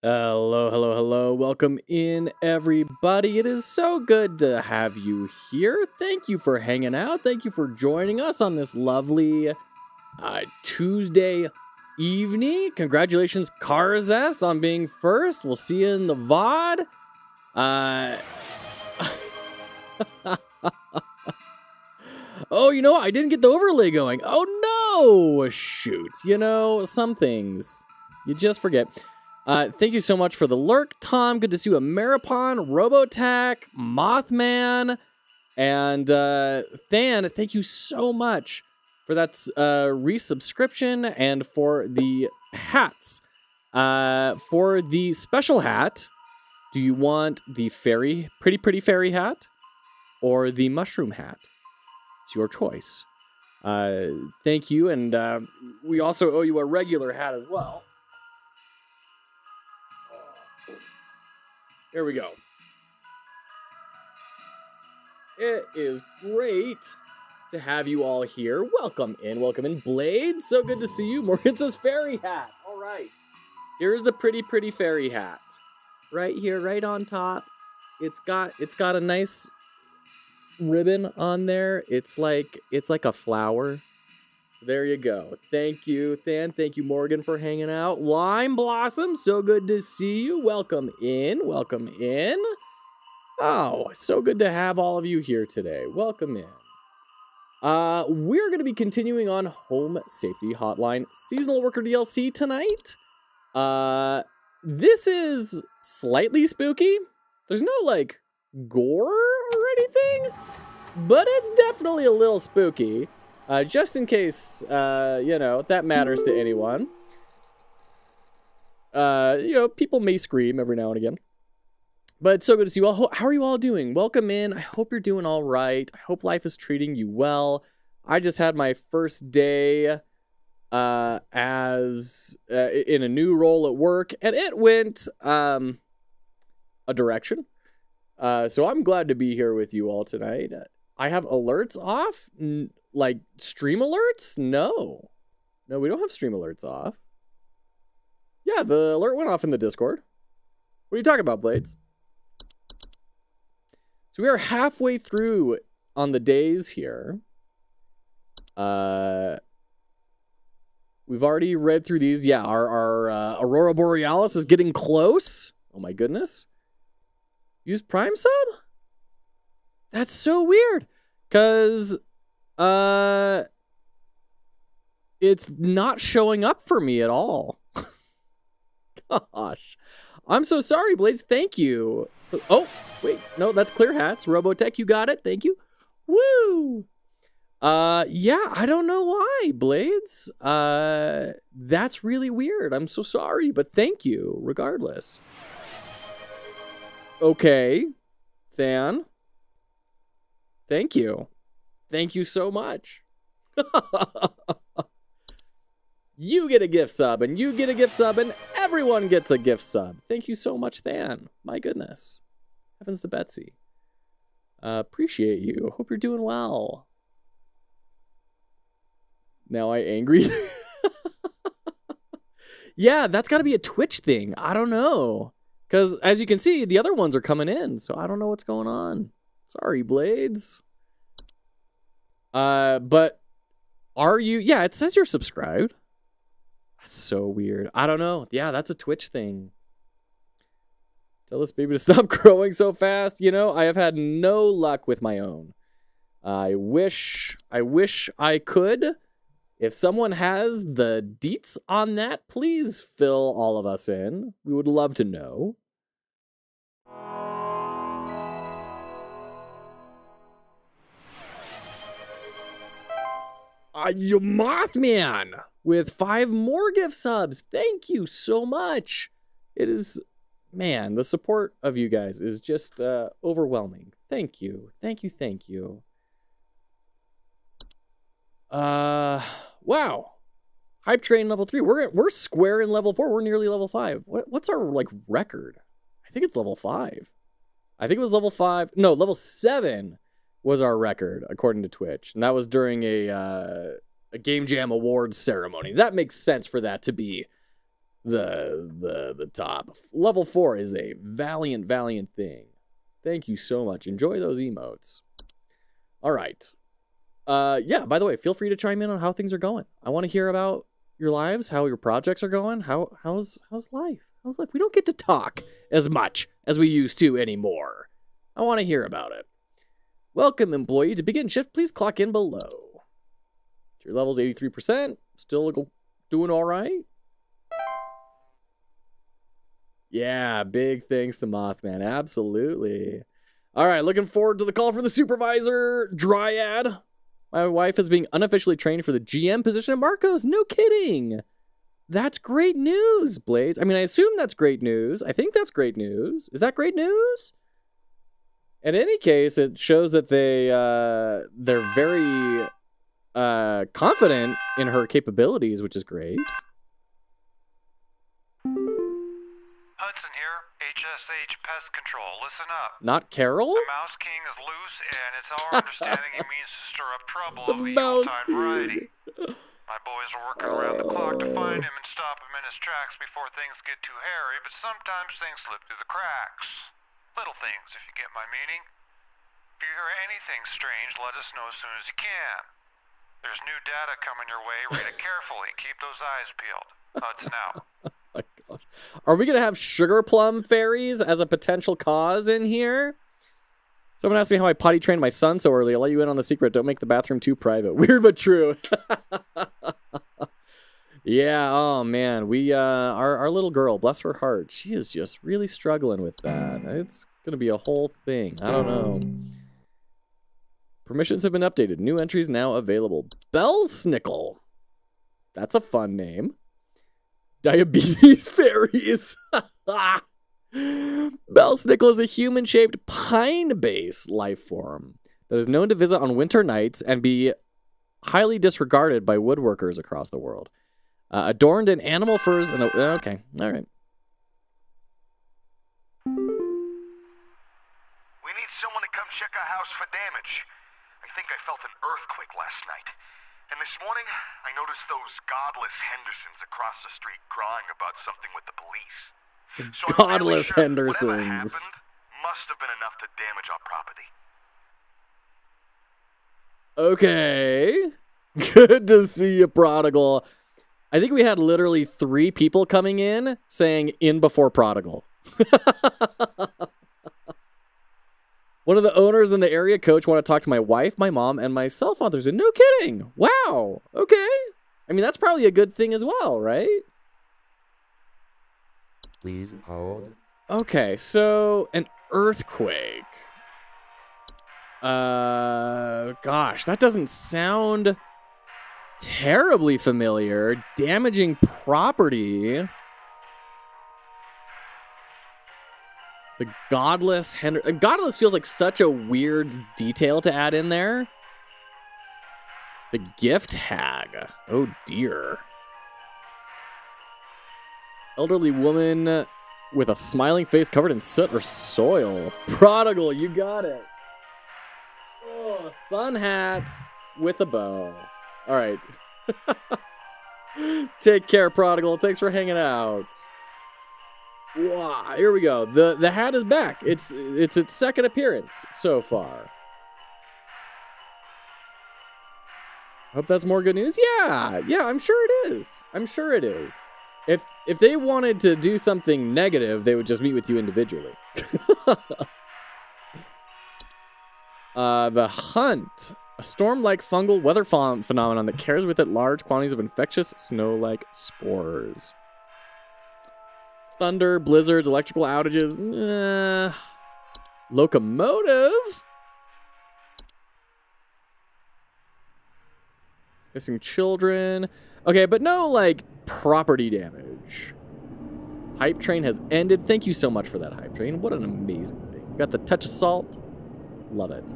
Hello, hello, hello. Welcome in, everybody. It is so good to have you here. Thank you for hanging out. Thank you for joining us on this lovely Tuesday evening. Congratulations, Karzest, on being first. We'll see you in the VOD. Oh, I didn't get the overlay going. Oh, no. Shoot. Some things you just forget. Thank you so much for the lurk, Tom. Good to see you, Ameripon, Robotac, Mothman, and Than. Thank you so much for that resubscription and for the hats. For the special hat, do you want the pretty fairy hat, or the mushroom hat? It's your choice. Thank you, and we also owe you a regular hat as well. Here we go. It is great to have you all here. Welcome in, Blade. So good to see you. Morgan says fairy hat. All right. Here's the pretty fairy hat. Right here, right on top. It's got a nice ribbon on there. It's like a flower. So there you go. Thank you, Than. Thank you, Morgan, for hanging out. Lime Blossom, so good to see you. Welcome in. Welcome in. Oh, so good to have all of you here today. Welcome in. We're going to be continuing on Home Safety Hotline Seasonal Worker DLC tonight. This is slightly spooky. There's no, gore or anything, but it's definitely a little spooky. Just in case, that matters to anyone. People may scream every now and again. But it's so good to see you all. How are you all doing? Welcome in. I hope you're doing all right. I hope life is treating you well. I just had my first day as in a new role at work, and it went a direction. So I'm glad to be here with you all tonight. I have alerts off. Like stream alerts? No, we don't have stream alerts off. Yeah, the alert went off in the Discord. What are you talking about, Blades? So we are halfway through on the days here. We've already read through these. Yeah, our Aurora Borealis is getting close. Oh my goodness. Use Prime Sub? That's so weird. Because it's not showing up for me at all. Gosh. I'm so sorry, Blades. Thank you. Oh, wait. No, that's Clear Hats. Robotech, you got it. Thank you. Woo! Yeah, I don't know why, Blades. That's really weird. I'm so sorry, but thank you, regardless. Okay. Than. Thank you. Thank you so much. You get a gift sub, and you get a gift sub, and everyone gets a gift sub. Thank you so much, Than. My goodness. Heavens to Betsy. Appreciate you. Hope you're doing well. Now I angry. Yeah, that's got to be a Twitch thing. I don't know. Because as you can see, the other ones are coming in, so I don't know what's going on. Sorry, Blades. But are you? Yeah, it says you're subscribed. That's so weird. I don't know. Yeah, that's a Twitch thing. Tell this baby to stop growing so fast. I have had no luck with my own. I wish I could. If someone has the deets on that, please fill all of us in. We would love to know. You Mothman with 5 more gift subs. Thank you so much. It is, man, the support of you guys is just overwhelming. Thank you. Thank you. Wow. Hype train level 3. We're square in level 4. We're nearly level 5. What's our record? I think it's level 5. I think it was level 5. No, level 7 was our record, according to Twitch. And that was during a Game Jam Awards ceremony. That makes sense for that to be the top. Level 4 is a valiant thing. Thank you so much. Enjoy those emotes. All right. Yeah, by the way, feel free to chime in on how things are going. I want to hear about your lives, how your projects are going. How's life? How's life? We don't get to talk as much as we used to anymore. I want to hear about it. Welcome, employee. To begin shift, please clock in below. Your level's 83%. Still doing all right. Yeah, big thanks to Mothman. Absolutely. All right, looking forward to the call from the supervisor, Dryad. My wife is being unofficially trained for the GM position at Marco's. No kidding. That's great news, Blades. I mean, I assume that's great news. I think that's great news. Is that great news? In any case, it shows that they're very confident in her capabilities, which is great. Hudson here, HSH Pest Control. Listen up. Not Carol? The Mouse King is loose, and it's our understanding he means to stir up trouble The of the Mouse Yuletide King. variety. My boys are working around the clock to find him and stop him in his tracks before things get too hairy, but sometimes things slip through the cracks. Little things, if you get my meaning. If you hear anything strange, let us know as soon as you can. There's new data coming your way. Read it carefully. Keep those eyes peeled. Hudson out. Oh my gosh. Are we going to have sugar plum fairies as a potential cause in here? Someone asked me how I potty trained my son so early. I'll let you in on the secret. Don't make the bathroom too private. Weird but true. Yeah, oh man. Our little girl, bless her heart, she is just really struggling with that. It's going to be a whole thing. I don't know. Permissions have been updated. New entries now available. Belsnickel. That's a fun name. Diabetes fairies. Belsnickel is a human-shaped pine-based life form that is known to visit on winter nights and be highly disregarded by woodworkers across the world. Adorned in animal furs and... Okay, all right. We need someone to come check our house for damage. I think I felt an earthquake last night. And this morning, I noticed those godless Hendersons across the street crying about something with the police. So Godless I'm really sure Hendersons. whatever happened must have been enough to damage our property. Okay. Good to see you, Prodigal. I think we had literally 3 people coming in saying in before Prodigal. One of the owners in the area coach want to talk to my wife, my mom, and my cell phone. There's no kidding. Wow. Okay. I mean, that's probably a good thing as well, right? Please hold. Okay, so an earthquake. Gosh, that doesn't sound terribly familiar. Damaging property. The Godless Godless feels like such a weird detail to add in there. The Gift Hag. Oh dear. Elderly woman with a smiling face covered in soot or soil. Prodigal, you got it. Oh, sun hat with a bow. All right. Take care, Prodigal. Thanks for hanging out. Wow, here we go. The hat is back. It's its second appearance so far. Hope that's more good news. Yeah, I'm sure it is. I'm sure it is. If they wanted to do something negative, they would just meet with you individually. The Hunt. A storm-like fungal weather phenomenon that carries with it large quantities of infectious snow-like spores. Thunder, blizzards, electrical outages. Locomotive? Missing children. Okay, but no, like, property damage. Hype train has ended. Thank you so much for that, Hype train. What an amazing thing. Got the touch of salt. Love it.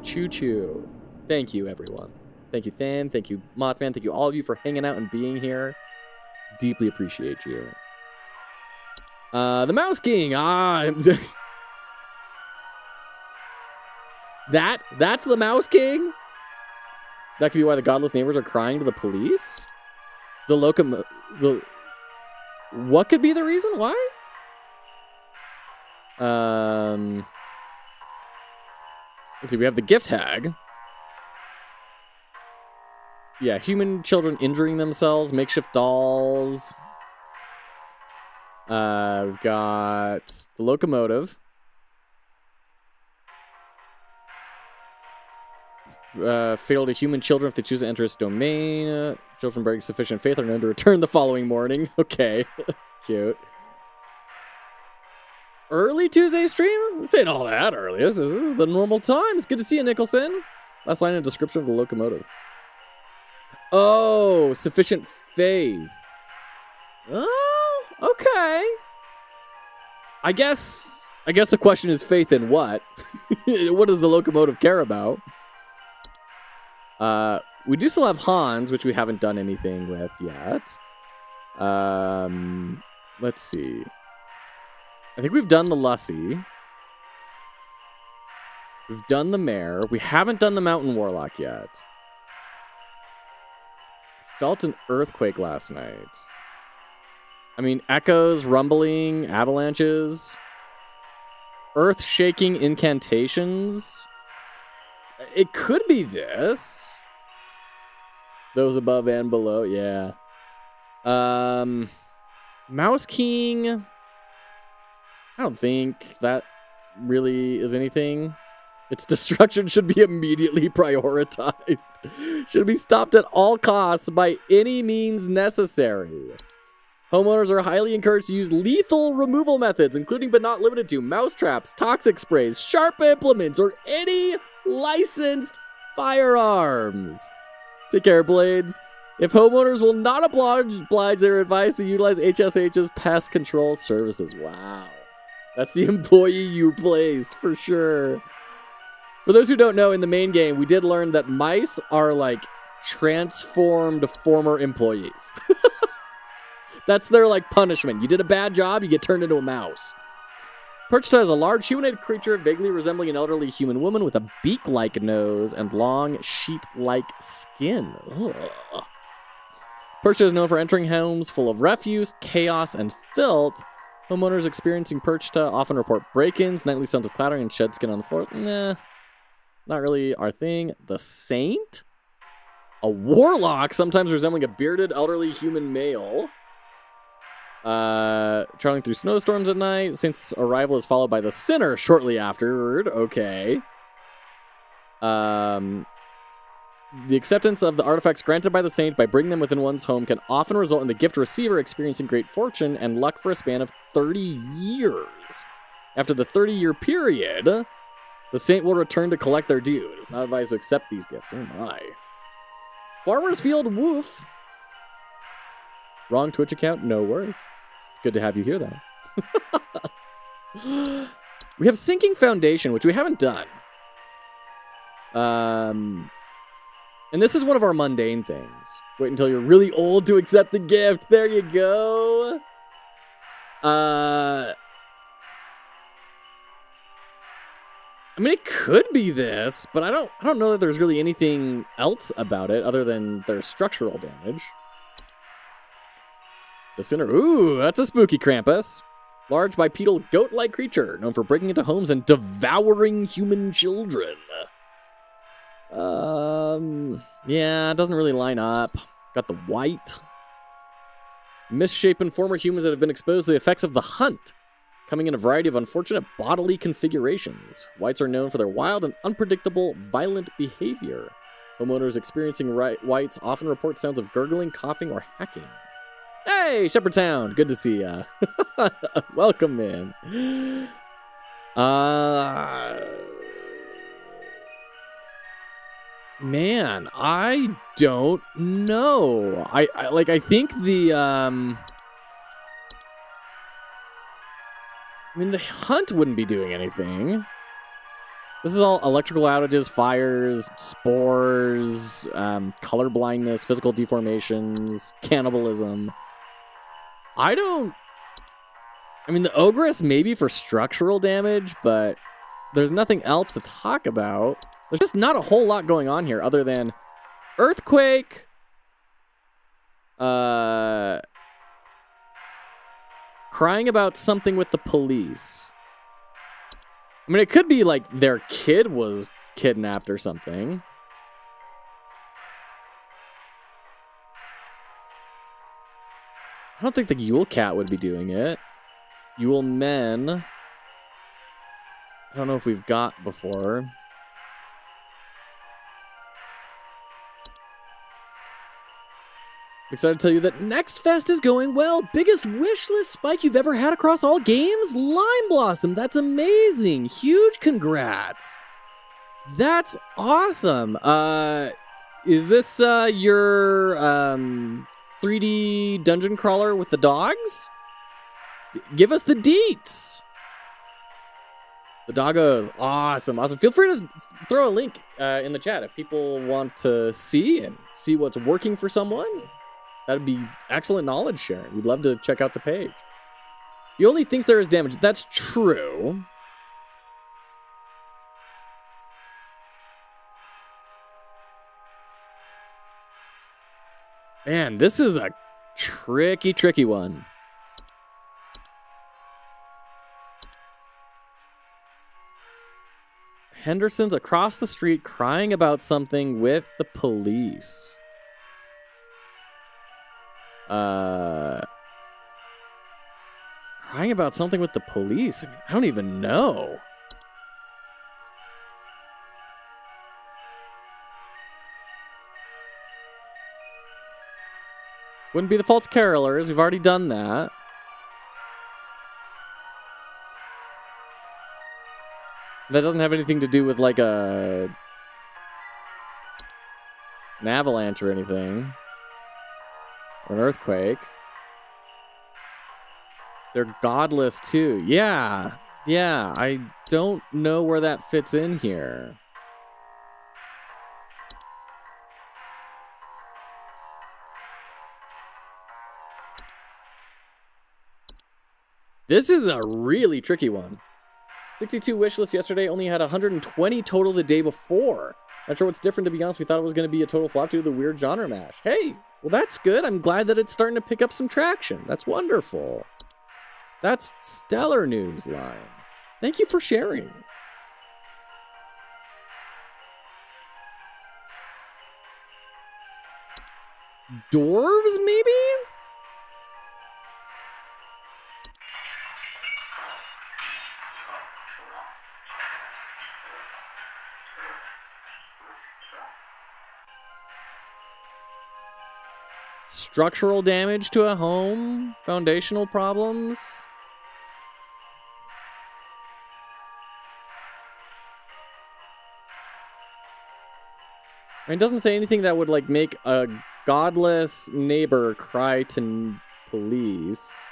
Choo-choo. Thank you, everyone. Thank you, Than. Thank you, Mothman. Thank you, all of you, for hanging out and being here. Deeply appreciate you. The Mouse King. That's the Mouse King? That could be why the godless neighbors are crying to the police? The What could be the reason why? Let's see, we have the gift hag. Yeah, human children injuring themselves, makeshift dolls. We've got the locomotive. Fatal to human children if they choose to enter its domain. Children breaking sufficient faith are known to return the following morning. Okay, cute. Early Tuesday stream? This ain't all that early. This is the normal time. It's good to see you, Nicholson. Last line in the description of the locomotive. Oh, sufficient faith. Oh, okay. I guess the question is faith in what? What does the locomotive care about? We do still have Hans, which we haven't done anything with yet. Let's see. I think we've done the Lice. We've done the Mare. We haven't done the Mountain Warlock yet. Felt an earthquake last night. I mean, echoes, rumbling, avalanches, earth-shaking incantations. It could be this. Those above and below, yeah. Mouse King. I don't think that really is anything. Its destruction should be immediately prioritized. Should be stopped at all costs by any means necessary. Homeowners are highly encouraged to use lethal removal methods, including but not limited to mouse traps, toxic sprays, sharp implements, or any licensed firearms. Take care, Blades. If homeowners will not oblige, they're advised to utilize HSH's pest control services. Wow. That's the employee you placed, for sure. For those who don't know, in the main game, we did learn that mice are like transformed former employees. That's their like punishment. You did a bad job, you get turned into a mouse. Perchta is a large humanoid creature vaguely resembling an elderly human woman with a beak-like nose and long sheet-like skin. Ugh. Perchta is known for entering homes full of refuse, chaos, and filth. Homeowners experiencing Perchta often report break-ins, nightly sounds of clattering, and shed skin on the floor. Nah, not really our thing. The Saint? A warlock, sometimes resembling a bearded elderly human male. Traveling through snowstorms at night. Saint's arrival is followed by the Sinner shortly afterward. Okay. The acceptance of the artifacts granted by the Saint by bringing them within one's home can often result in the gift receiver experiencing great fortune and luck for a span of 30 years. After the 30-year period, the Saint will return to collect their due. It is not advised to accept these gifts. Oh my. Farmer's Field Woof. Wrong Twitch account? No worries. It's good to have you here, though. We have Sinking Foundation, which we haven't done. And this is one of our mundane things. Wait until you're really old to accept the gift. There you go. I mean, it could be this, but I don't know that there's really anything else about it other than there's structural damage. The Sinner. Ooh, that's a spooky Krampus. Large bipedal goat-like creature known for breaking into homes and devouring human children. Yeah, it doesn't really line up. Got the white. Misshapen former humans that have been exposed to the effects of the hunt, coming in a variety of unfortunate bodily configurations. Whites are known for their wild and unpredictable, violent behavior. Homeowners experiencing whites often report sounds of gurgling, coughing, or hacking. Hey, Shepherdtown! Good to see ya. Welcome in. Man, I don't know. I think the the hunt wouldn't be doing anything. This is all electrical outages, fires, spores, color blindness, physical deformations, cannibalism. The Ogress maybe for structural damage, but there's nothing else to talk about. There's just not a whole lot going on here other than earthquake, Crying about something with the police. I mean, it could be like their kid was kidnapped or something. I don't think the Yule Cat would be doing it. Yule Men. I don't know if we've got before. Excited to tell you that Next Fest is going well. Biggest wish list spike you've ever had across all games? Lime Blossom. That's amazing. Huge congrats. That's awesome. Is this your 3D dungeon crawler with the dogs? Give us the deets. The doggos. Awesome. Awesome. Feel free to throw a link in the chat if people want to see what's working for someone. That'd be excellent knowledge sharing. We'd love to check out the page. He only thinks there is damage. That's true. Man, this is a tricky one. Henderson's across the street crying about something with the police. Crying about something with the police? I mean, I don't even know. Wouldn't be the False Carolers. We've already done that. That doesn't have anything to do with like an avalanche or anything. Or an earthquake. They're godless too. Yeah. I don't know where that fits in here. This is a really tricky one. 62 wish list yesterday, only had 120 total the day before. Not sure what's different, to be honest. We thought it was going to be a total flop due to the weird genre mash. Hey, well, that's good. I'm glad that it's starting to pick up some traction. That's wonderful. That's stellar news, Lion. Thank you for sharing. Dwarves, maybe? Structural damage to a home? Foundational problems? I mean, it doesn't say anything that would, like, make a godless neighbor cry to police.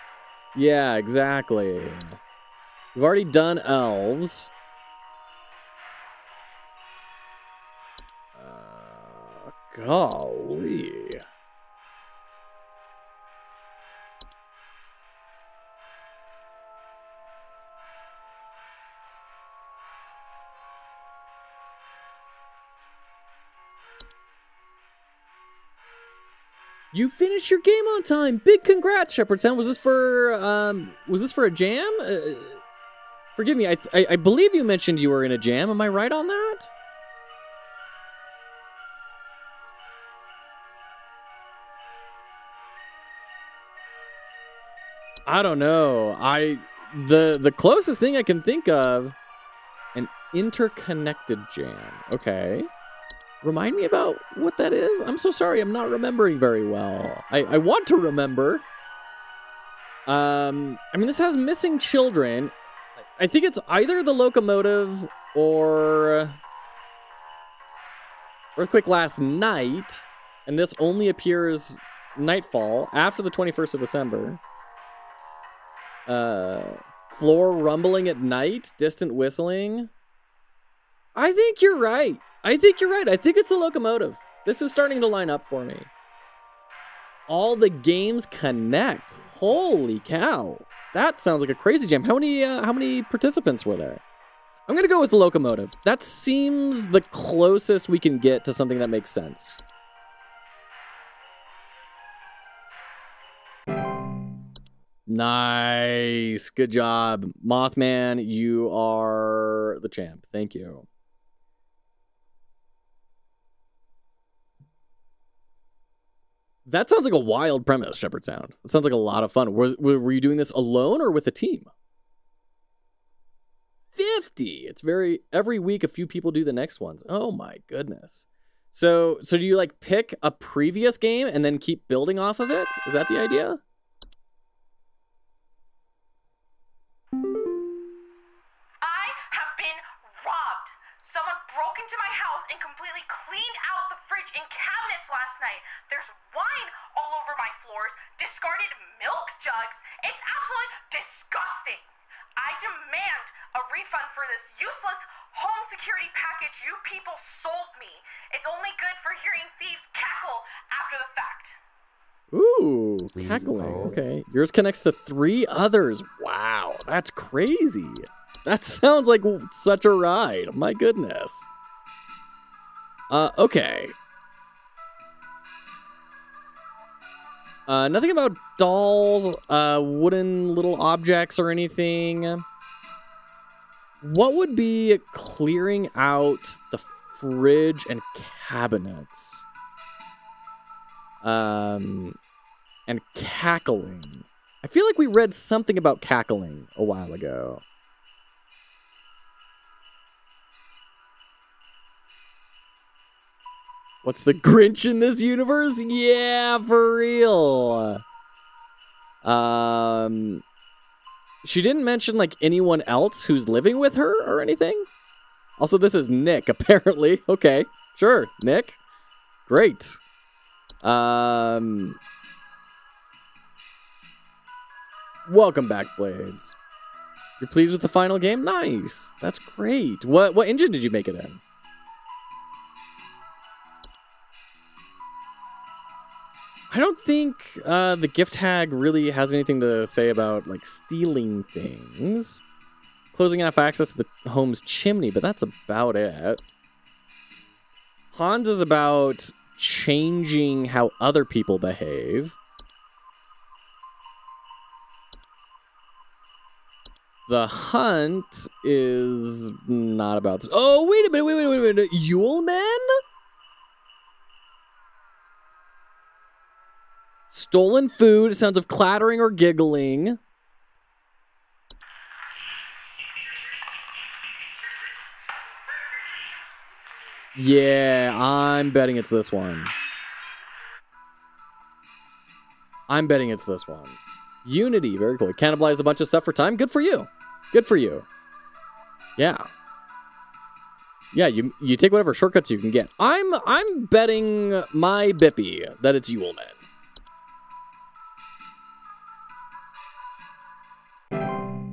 Yeah, exactly. We've already done elves. Golly. You finished your game on time. Big congrats, Shepherdstown. Was this for a jam? Forgive me. I believe you mentioned you were in a jam. Am I right on that? I don't know. The closest thing I can think of, an interconnected jam. Okay. Remind me about what that is? I'm so sorry. I'm not remembering very well. I want to remember. I mean, this has missing children. I think it's either the locomotive or Earthquake Last Night. And this only appears nightfall after the 21st of December. Floor rumbling at night. Distant whistling. I think you're right. I think it's the locomotive. This is starting to line up for me. All the games connect. Holy cow. That sounds like a crazy jam. How many participants were there? I'm going to go with the locomotive. That seems the closest we can get to something that makes sense. Nice. Good job. Mothman, you are the champ. Thank you. That sounds like a wild premise, Shepherd Sound. It sounds like a lot of fun. Were you doing this alone or with a team? 50. It's every week a few people do the next ones. Oh my goodness. So do you like pick a previous game and then keep building off of it? Is that the idea? I have been robbed. Someone broke into my house and completely cleaned out the fridge and cabinets last night. There's wine all over my floors, discarded milk jugs. It's absolutely disgusting. I demand a refund for this useless home security package you people sold me. It's only good for hearing thieves cackle after the fact. Ooh, cackling. Okay. Yours connects to 3 others. Wow, that's crazy. That sounds like such a ride. My goodness. Okay. Nothing about dolls, wooden little objects or anything. What would be clearing out the fridge and cabinets? And cackling. I feel like we read something about cackling a while ago. What's the Grinch in this universe? Yeah, for real. She didn't mention like anyone else who's living with her or anything. Also, this is Nick, apparently. Okay, sure, Nick. Great. Welcome back, Blades. You're pleased with the final game? Nice. That's great. What engine did you make it in? I don't think the gift tag really has anything to say about like stealing things. Closing off access to the home's chimney, but that's about it. Hans is about changing how other people behave. The hunt is not about this. Oh, wait a minute. Yule Men? Stolen food, sounds of clattering or giggling. Yeah, I'm betting it's this one. Unity, very cool. Cannibalize a bunch of stuff for time. Good for you. Yeah. Yeah, you take whatever shortcuts you can get. I'm betting my Bippy that it's Yule Men.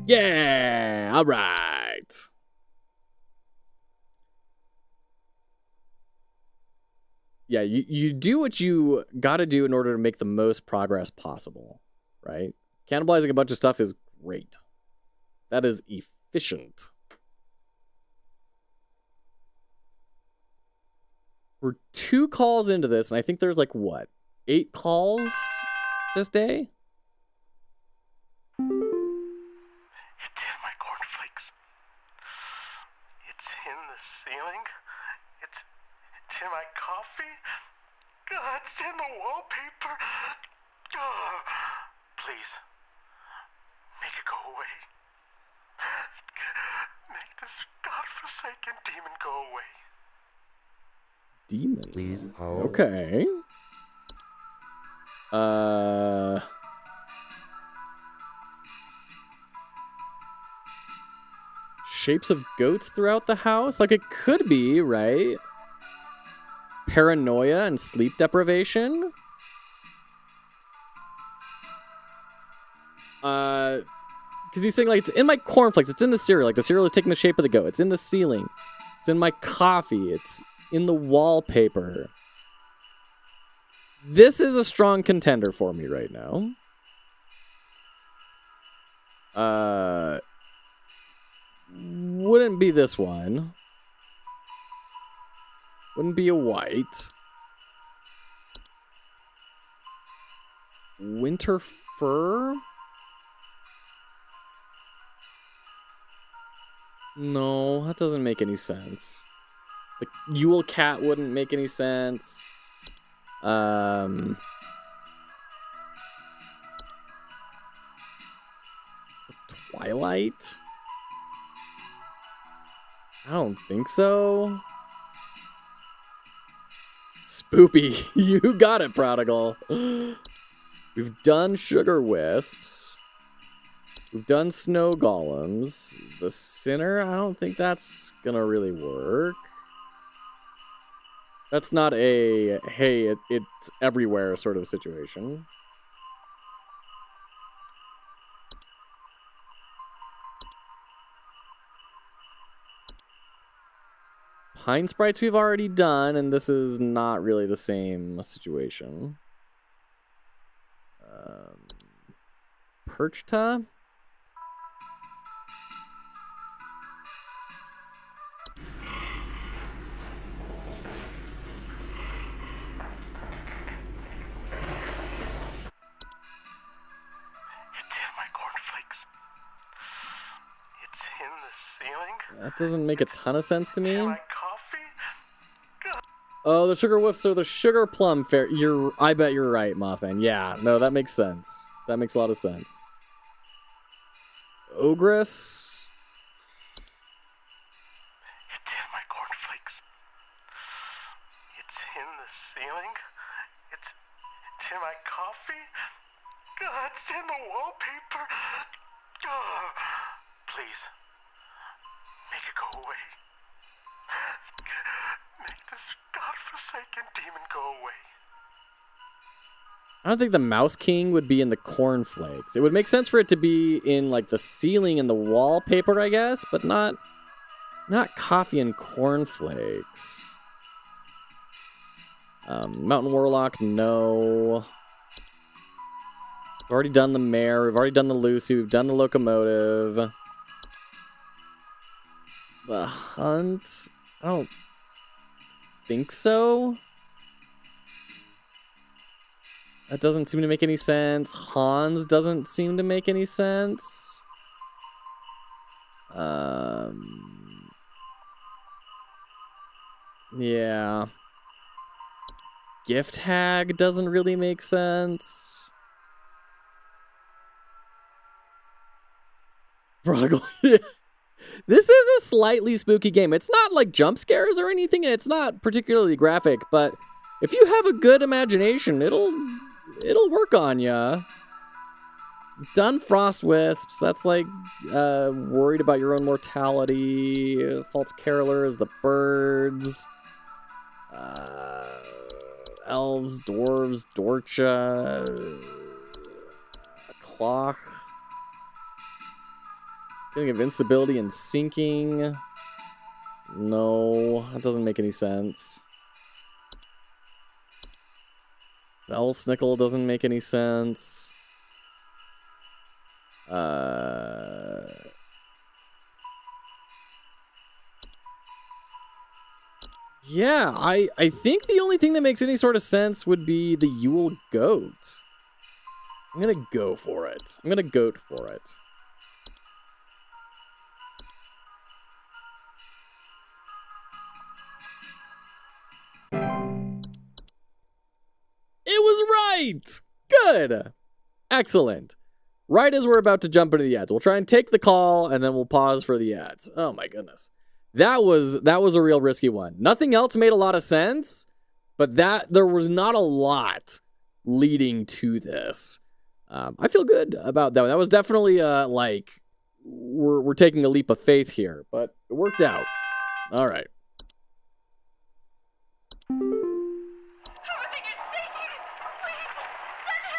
Yeah, all right. Yeah, you do what you gotta do in order to make the most progress possible, right? Cannibalizing a bunch of stuff is great. That is efficient. We're 2 calls into this, and I think there's like, what, 8 calls this day? It's in my cornflakes. It's in the ceiling. It's in my coffee. It's in the wallpaper. Please, make it go away. Make this godforsaken demon go away. Demon. Please hold. Okay. Shapes of goats throughout the house? Like, it could be, right? Paranoia and sleep deprivation? Because he's saying, like, it's in my cornflakes, it's in the cereal. Like, the cereal is taking the shape of the goat. It's in the ceiling. It's in my coffee. It's in the wallpaper. This is a strong contender for me right now. Wouldn't be this one. Wouldn't be a white. Winter fur? No, that doesn't make any sense. The Yule Cat wouldn't make any sense. Twilight? I don't think so. Spoopy, you got it, Prodigal. We've done Sugar Wisps. We've done Snow Golems. The Sinner, I don't think that's gonna really work. That's not a, hey, it's everywhere sort of situation. Pine Sprites we've already done, and this is not really the same situation. Perchta? That doesn't make a ton of sense to me. Oh, the Sugar Whiffs are the Sugar Plum Fair. I bet you're right, Mothman. Yeah, no, that makes sense. That makes a lot of sense. Ogress. It's in my cornflakes. It's in the ceiling. It's in my coffee. God, it's in the wallpaper. Oh, please. Make it go away. Make this godforsaken demon go away. I don't think the Mouse King would be in the cornflakes. It would make sense for it to be in like the ceiling and the wallpaper, I guess, but not coffee and cornflakes. Mountain Warlock, no. We've already done the Mare. We've already done the Lucy. We've done the Locomotive. The Hunt? I don't think so. That doesn't seem to make any sense. Hans doesn't seem to make any sense. Yeah. Gift Hag doesn't really make sense. Prodigal. This is a slightly spooky game. It's not like jump scares or anything, and it's not particularly graphic, but if you have a good imagination, it'll work on ya. Done Frost Wisps. That's like worried about your own mortality. False Carolers, the birds. Elves, dwarves, Dorcha. Clock. Feeling of instability and sinking. No, that doesn't make any sense. Bell Snickle doesn't make any sense. Yeah, I think the only thing that makes any sort of sense would be the Yule Goat. I'm gonna go for it. I'm gonna goat for it. It was right! Good! Excellent. Right as we're about to jump into the ads. We'll try and take the call, and then we'll pause for the ads. Oh my goodness. That was a real risky one. Nothing else made a lot of sense, but there was not a lot leading to this. I feel good about that one. That was definitely like we're taking a leap of faith here, but it worked out. All right. Everything is shaking! Please, send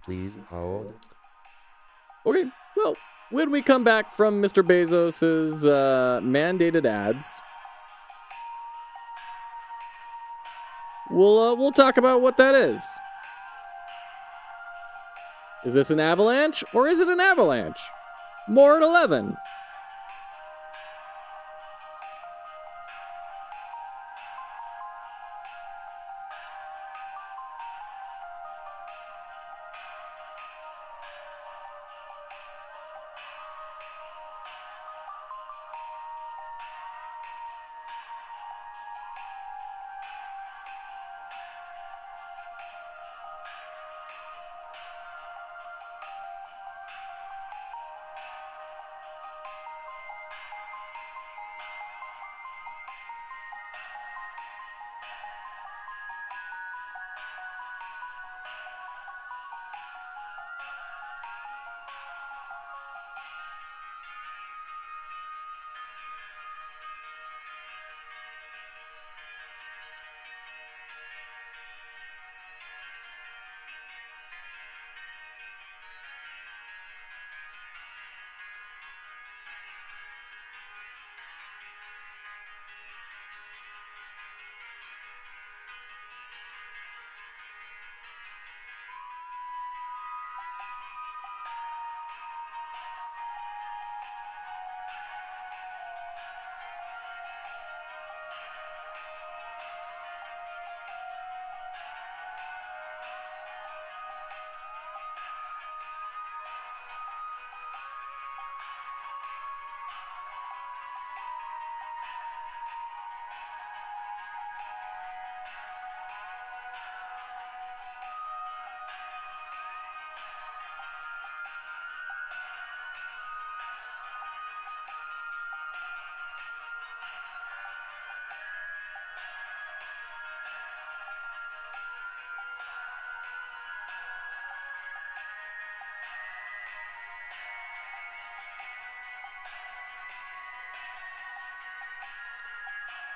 help! Please hold. Okay, well, when we come back from Mr. Bezos's mandated ads, we'll talk about what that is. Is this an avalanche or is it an avalanche? More at 11.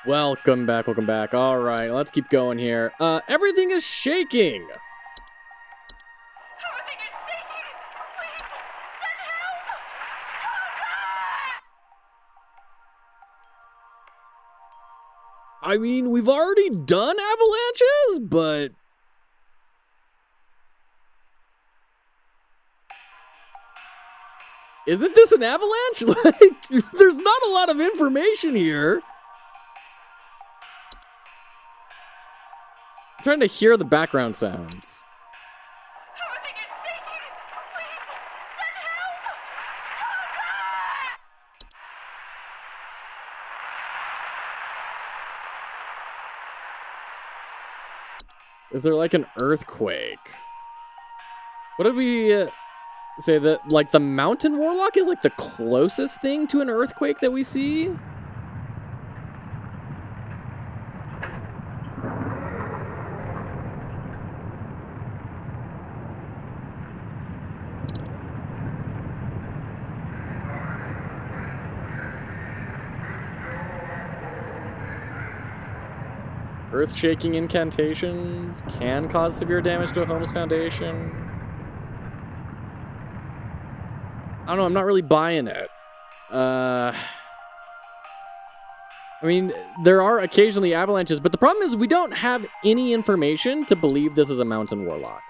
Welcome back, welcome back. All right, let's keep going here. Everything is shaking. Everything is shaking! Please, send help! I mean, we've already done avalanches, but... Isn't this an avalanche? Like, there's not a lot of information here. I'm trying to hear the background sounds. Everything is shaking! Please, send help! Is there like an earthquake? What did we say that like the mountain warlock is like the closest thing to an earthquake that we see? Earth-shaking incantations can cause severe damage to a home's foundation. I don't know, I'm not really buying it. I mean, there are occasionally avalanches, but the problem is we don't have any information to believe this is a mountain warlock.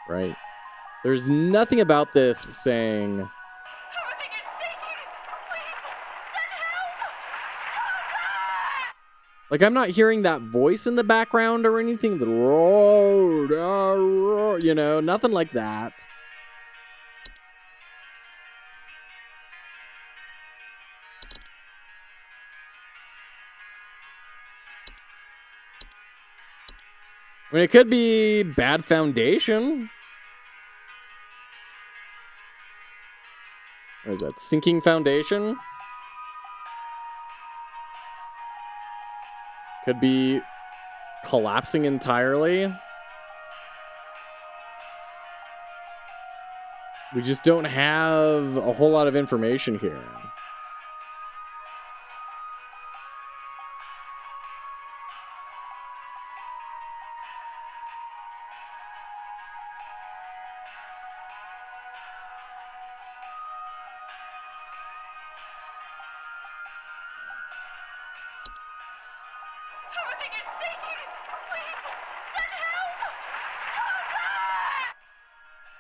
Right? There's nothing about this saying... Everything is shaking! Please, send help! Like, I'm not hearing that voice in the background or anything. You know, nothing like that. I mean, it could be bad foundation. What is that? Sinking foundation? Could be collapsing entirely. We just don't have a whole lot of information here. Everything is shaking! Please, send help!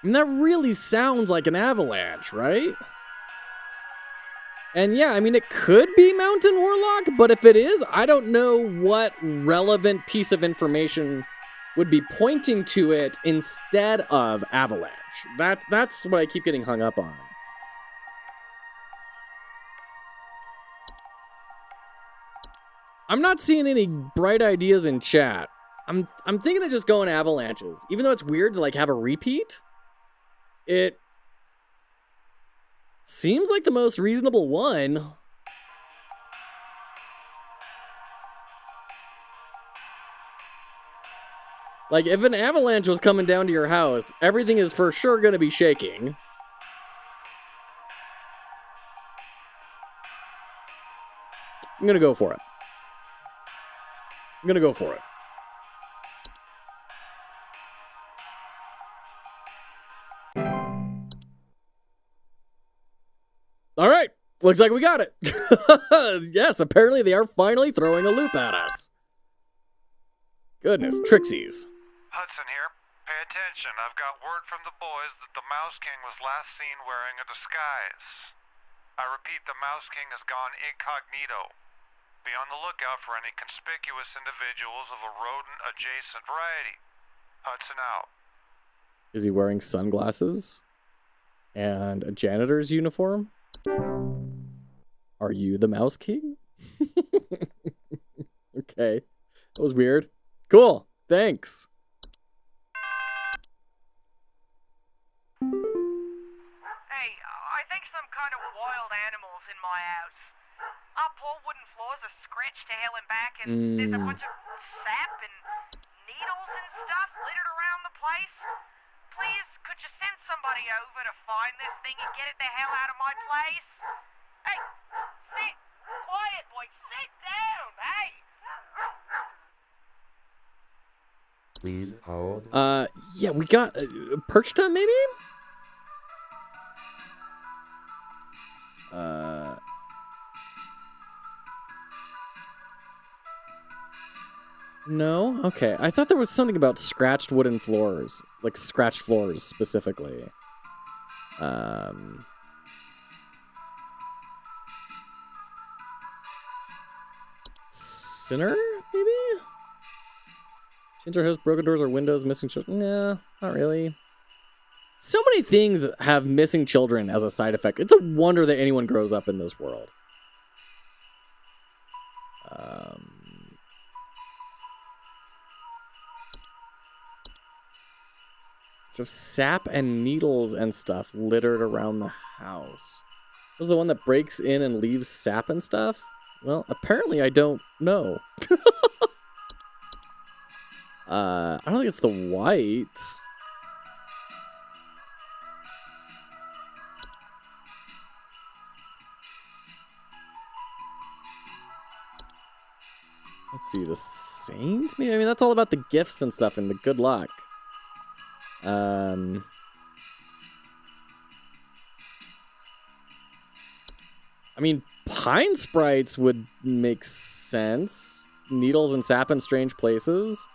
And that really sounds like an avalanche, right? And yeah, I mean, it could be Mountain Warlock, but if it is, I don't know what relevant piece of information would be pointing to it instead of avalanche. That's what I keep getting hung up on. I'm not seeing any bright ideas in chat. I'm thinking of just going avalanches. Even though it's weird to like have a repeat, it seems like the most reasonable one. Like, if an avalanche was coming down to your house, everything is for sure going to be shaking. I'm going to go for it. I'm going to go for it. All right. Looks like we got it. Yes, apparently they are finally throwing a loop at us. Goodness, Trixies. Hudson here. Pay attention. I've got word from the boys that the Mouse King was last seen wearing a disguise. I repeat, the Mouse King has gone incognito. Be on the lookout for any conspicuous individuals of a rodent-adjacent variety. Hudson out. Is he wearing sunglasses? And a janitor's uniform? Are you the Mouse King? Okay. That was weird. Cool. Thanks. Hey, I think some kind of wild animal's in my house. Our poor wooden floors are scratched to hell and back, and there's a bunch of sap and needles and stuff littered around the place. Please, could you send somebody over to find this thing and get it the hell out of my place? Hey, sit quiet, boy, sit down! Please hold. Yeah, we got Perchta, maybe? No? Okay. I thought there was something about scratched wooden floors. Like scratched floors specifically. Sinner, maybe? Change our house, broken doors or windows, missing children. Nah, not really. So many things have missing children as a side effect. It's a wonder that anyone grows up in this world. So sap and needles and stuff littered around the house. Was the one that breaks in and leaves sap and stuff? Well, apparently I don't know. I don't think it's the white. Let's see, the saint? Maybe? I mean, that's all about the gifts and stuff and the good luck. I mean, pine sprites would make sense. Needles and sap in strange places.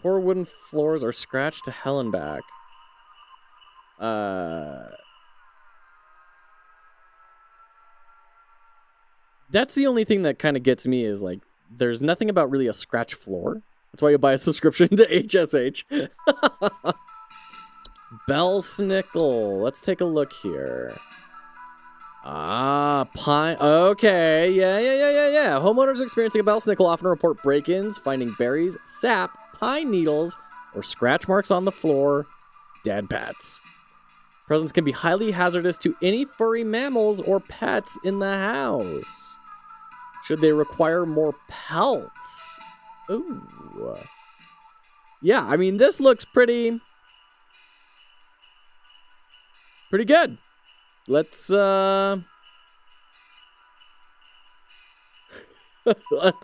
Poor wooden floors are scratched to hell and back. That's the only thing that kind of gets me is like, there's nothing about really a scratch floor. That's why you buy a subscription to HSH. Belsnickel. Let's take a look here. Ah, pine. Okay, yeah. Homeowners experiencing a Belsnickel often report break-ins, finding berries, sap, pine needles, or scratch marks on the floor. Dead pets. Presents can be highly hazardous to any furry mammals or pets in the house. Should they require more pelts? Ooh. Yeah, I mean, this looks pretty good. Let's,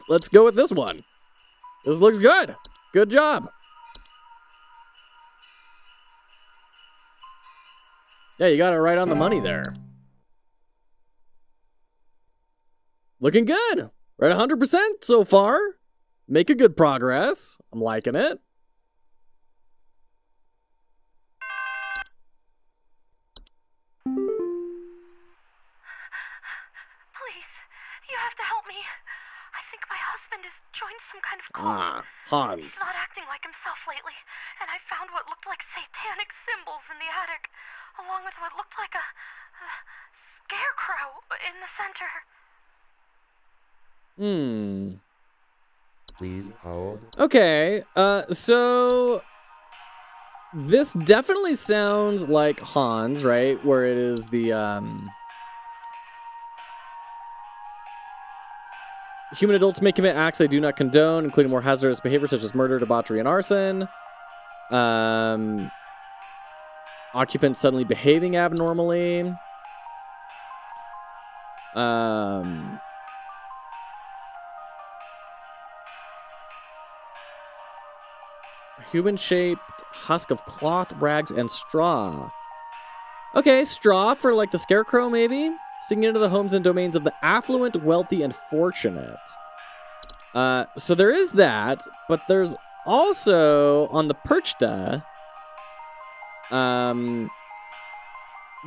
let's go with this one. This looks good. Good job. Yeah, you got it right on the money there. Looking good. We're at 100% so far. Making good progress. I'm liking it. Please, you have to help me. I think my husband has joined some kind of cult. Hans. He's not acting like himself lately, and I found what looked like satanic symbols in the attic, along with what looked like a scarecrow in the center. Please hold. Okay, so this definitely sounds like Hans, right? Where it is the human adults may commit acts they do not condone, including more hazardous behavior such as murder, debauchery, and arson. Occupants suddenly behaving abnormally. Human-shaped husk of cloth, rags, and straw. Okay, straw for like the scarecrow, maybe? Sinking into the homes and domains of the affluent, wealthy, and fortunate. So there is that, but there's also, on the Perchta,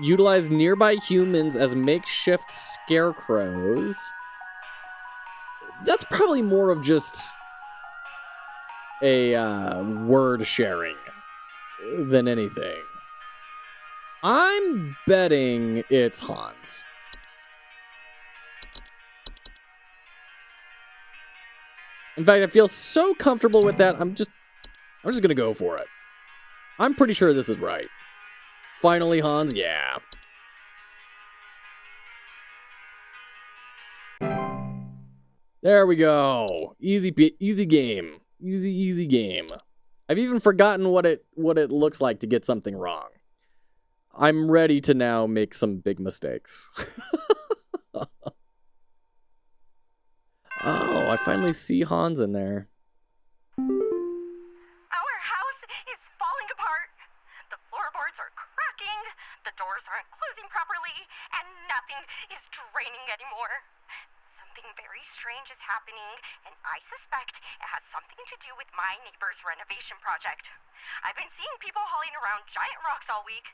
utilize nearby humans as makeshift scarecrows. That's probably more of just a word sharing than anything. I'm betting it's Hans. In fact, I feel so comfortable with that, I'm just gonna go for it. I'm pretty sure this is right. Finally, Hans, yeah. There we go. Easy game. Easy game. I've even forgotten what it looks like to get something wrong. I'm ready to now make some big mistakes. I finally see Hans in there. Our house is falling apart. The floorboards are cracking, the doors aren't closing properly, and nothing is draining anymore. Something very strange is happening, and I suspect it has something to do with my neighbor's renovation project. I've been seeing people hauling around giant rocks all week.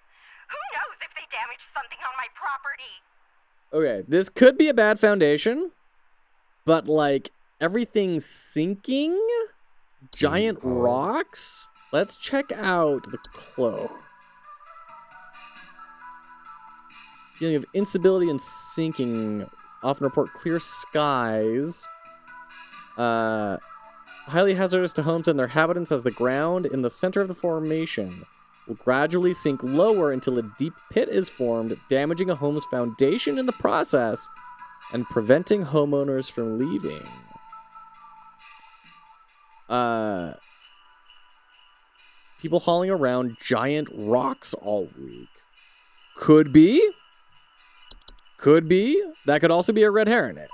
Who knows if they damaged something on my property? Okay, this could be a bad foundation, but like everything's sinking? Giant rocks? Let's check out the cloak. Feeling of instability and sinking. Often report clear skies. Highly hazardous to homes and their inhabitants, as the ground in the center of the formation will gradually sink lower until a deep pit is formed, damaging a home's foundation in the process and preventing homeowners from leaving. People hauling around giant rocks all week. Could be. Could be. That could also be a red heron.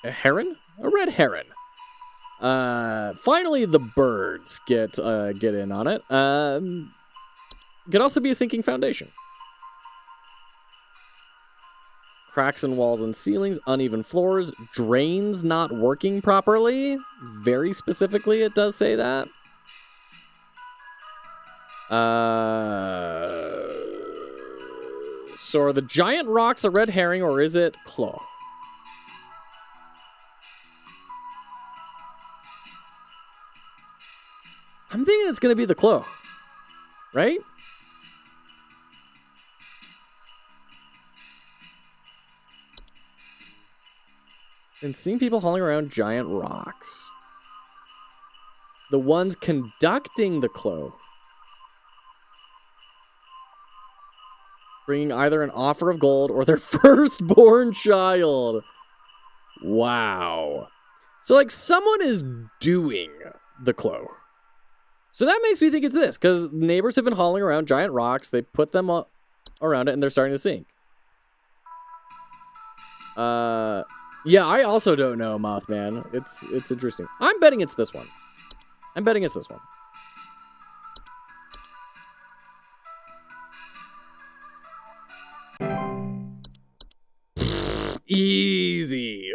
A heron? A red heron. Finally, the birds get in on it. Could also be a sinking foundation. Cracks in walls and ceilings, uneven floors, drains not working properly. Very specifically, it does say that. So are the giant rocks a red herring, or is it Cloch? I'm thinking it's going to be the Cloch, right? And seeing people hauling around giant rocks. The ones conducting the Cloch bringing either an offer of gold or their firstborn child. Wow. So, like, someone is doing the Cloch. So that makes me think it's this, because neighbors have been hauling around giant rocks. They put them around it, and they're starting to sink. Yeah, I also don't know, Mothman. It's interesting. I'm betting it's this one. I'm betting it's this one. Easy.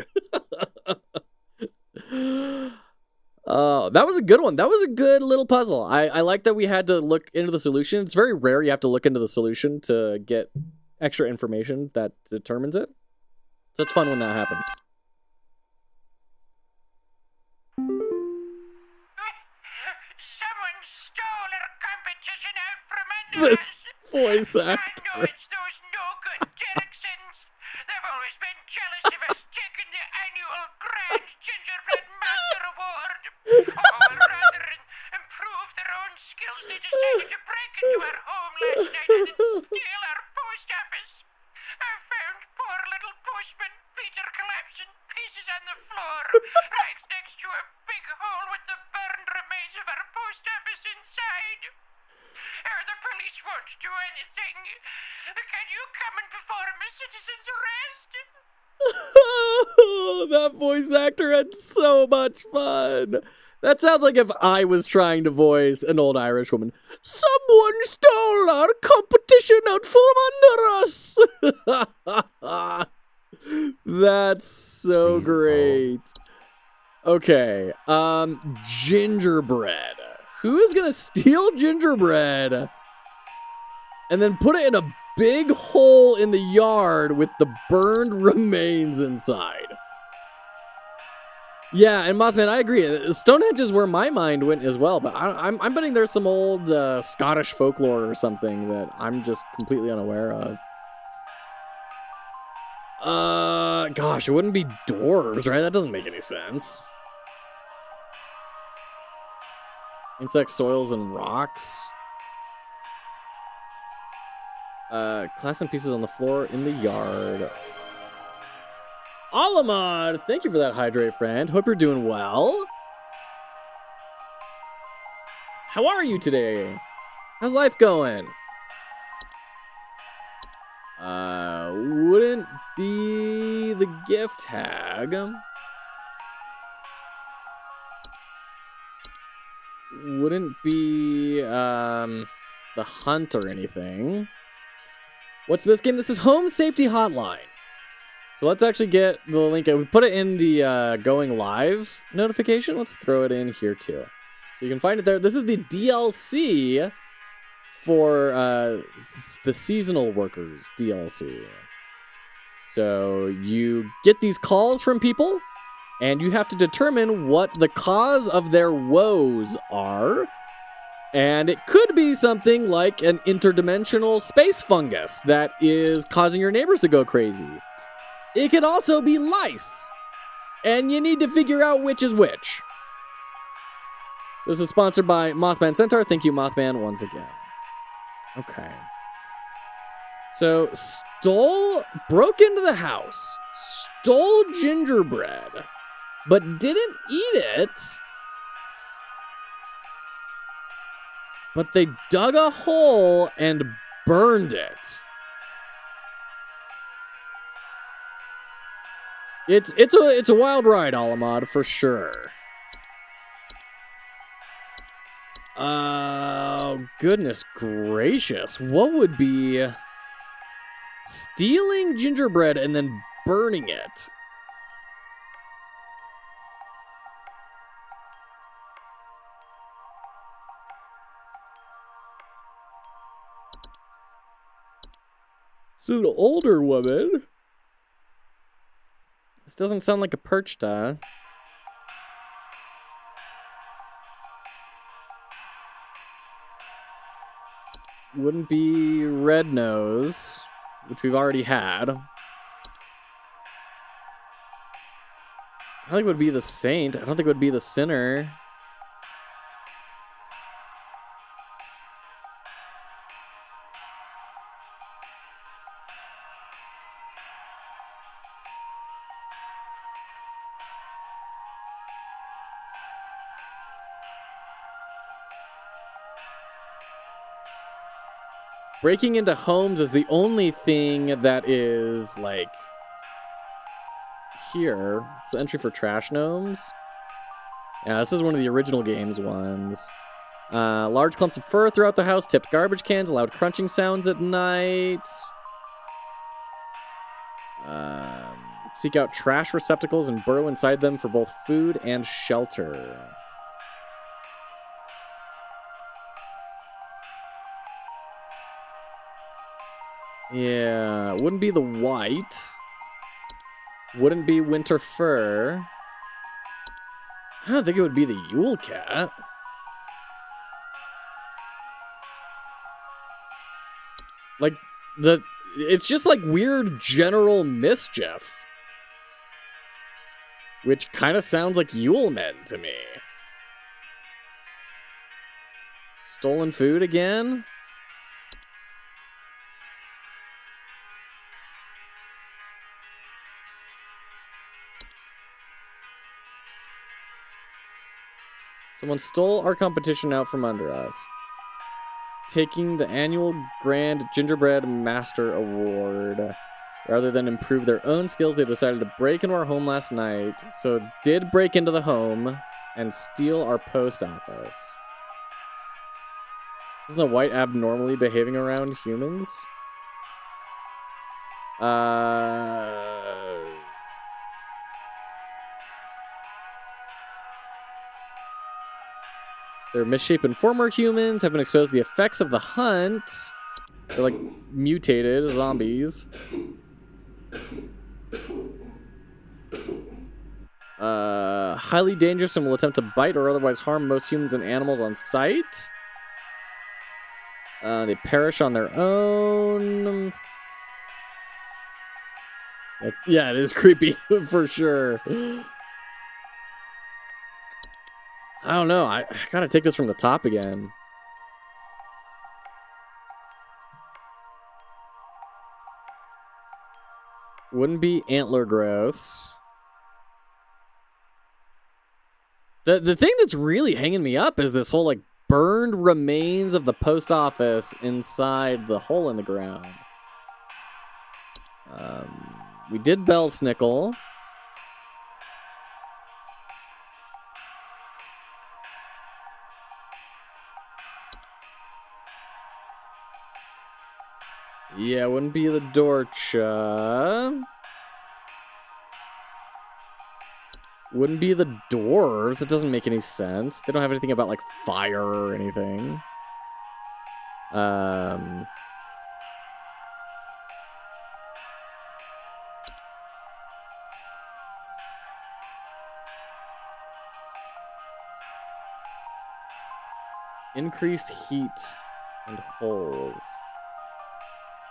That was a good one. That was a good little puzzle. I like that we had to look into the solution. It's very rare you have to look into the solution to get extra information that determines it. So it's fun when that happens. Someone stole our competition out from under This us. voice I know actor. it's those no-good Derricksons. They've always been jealous of us taking the annual Grand Gingerbread Master Award. Oh, rather than improve their own skills, they decided to break into our home last night and steal our post office. I found poor little postman Peter collapsing pieces on the floor, right next to a big hole with the burned remains of our post office inside. The police won't do anything. Can you come and perform a citizen's arrest? That voice actor had so much fun. That sounds like if I was trying to voice an old Irish woman. Someone stole our competition out from under us. That's so Please great. Okay, gingerbread. Who is gonna steal gingerbread and then put it in a big hole in the yard with the burned remains inside? Yeah, and Mothman, I agree. Stonehenge is where my mind went as well, but I'm betting there's some old Scottish folklore or something that I'm just completely unaware of. Gosh, it wouldn't be dwarves, right? That doesn't make any sense. Insect soils and rocks. Collapse some pieces on the floor in the yard. Alamod, thank you for that hydrate, friend. Hope you're doing well. How are you today? How's life going? Wouldn't be the gift hag. wouldn't be the hunt or anything. What's this game? This is Home Safety Hotline. So let's actually get the link. We put it in the going live notification. Let's throw it in here too. So you can find it there. This is the DLC for the seasonal workers DLC. So you get these calls from people, and you have to determine what the cause of their woes are. And it could be something like an interdimensional space fungus that is causing your neighbors to go crazy. It could also be lice, and you need to figure out which is which. So this is sponsored by Mothman Centaur. Thank you, Mothman, once again. Okay. So, broke into the house, stole gingerbread, but didn't eat it. But they dug a hole and burned it. It's a wild ride, Alamod, for sure. Oh, goodness gracious. What would be stealing gingerbread and then burning it? It's an older woman. This doesn't sound like a perchta. Wouldn't be Red Nose, which we've already had. I don't think it would be the Saint. I don't think it would be the Sinner. Breaking into homes is the only thing that is, like, here. It's the entry for Trash Gnomes. Yeah, this is one of the original game's ones. Large clumps of fur throughout the house, tipped garbage cans, loud crunching sounds at night. Seek out trash receptacles and burrow inside them for both food and shelter. Yeah, wouldn't be the white. Wouldn't be winter fur. I don't think it would be the Yule cat. Like, it's just like weird general mischief. Which kind of sounds like Yule men to me. Stolen food again? Someone stole our competition out from under us, taking the annual Grand Gingerbread Master Award. Rather than improve their own skills, they decided to break into our home last night. So did break into the home and steal our post office. Isn't the white abnormally behaving around humans? They're misshapen former humans, have been exposed to the effects of the hunt. They're like mutated zombies. Highly dangerous and will attempt to bite or otherwise harm most humans and animals on sight. They perish on their own. Yeah, it is creepy for sure. I don't know. I gotta take this from the top again. Wouldn't be antler growths. The thing that's really hanging me up is this whole like burned remains of the post office inside the hole in the ground. We did bell snickle. Yeah, wouldn't be the Dorcha. Wouldn't be the dwarves. It doesn't make any sense. They don't have anything about, like, fire or anything. Increased heat and holes.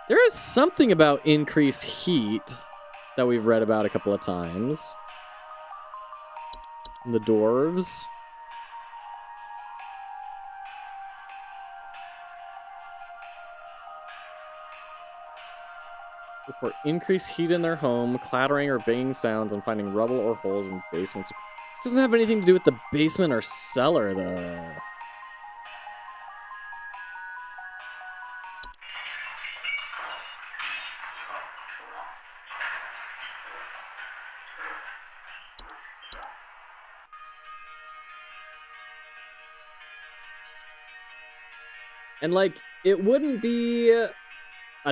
There is something about increased heat that we've read about a couple of times. The dwarves. Report increased heat in their home, clattering or banging sounds, and finding rubble or holes in basements. This doesn't have anything to do with the basement or cellar, though. And, like, it wouldn't be a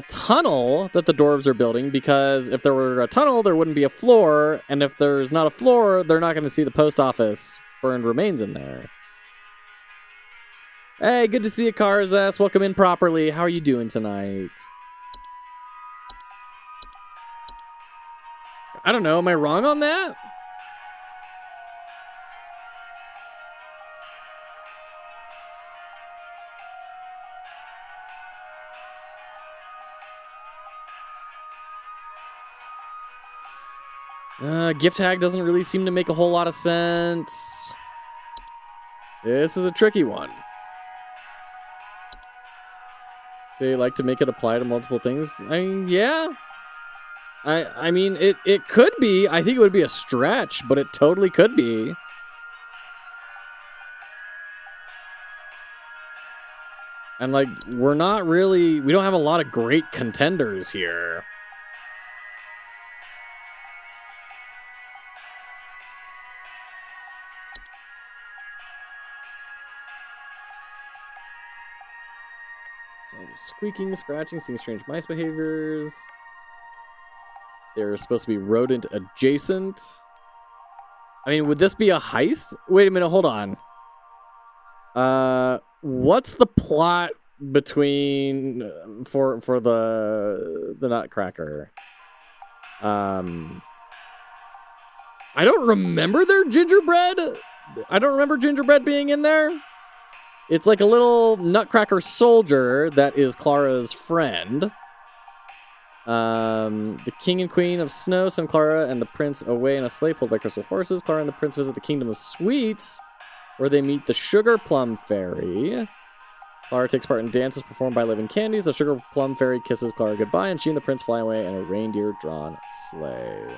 tunnel that the dwarves are building, because if there were a tunnel, there wouldn't be a floor, and if there's not a floor, they're not going to see the post office burned remains in there. Hey, good to see you, Karzas. Welcome in properly. How are you doing tonight? I don't know. Am I wrong on that? Gift tag doesn't really seem to make a whole lot of sense. This is a tricky one. They like to make it apply to multiple things. I mean, yeah. I mean, it could be. I think it would be a stretch, but it totally could be. And, like, we don't have a lot of great contenders here. Sounds of squeaking, scratching, seeing strange mice behaviors. They're supposed to be rodent adjacent. I mean, would this be a heist? Wait a minute, hold on. What's the plot between for the Nutcracker? I don't remember their gingerbread. I don't remember gingerbread being in there. It's like a little Nutcracker soldier that is Clara's friend. The king and queen of snow send Clara and the prince away in a sleigh pulled by crystal horses. Clara and the prince visit the kingdom of sweets, where they meet the sugar plum fairy. Clara takes part in dances performed by living candies. The sugar plum fairy kisses Clara goodbye, and she and the prince fly away in a reindeer-drawn sleigh.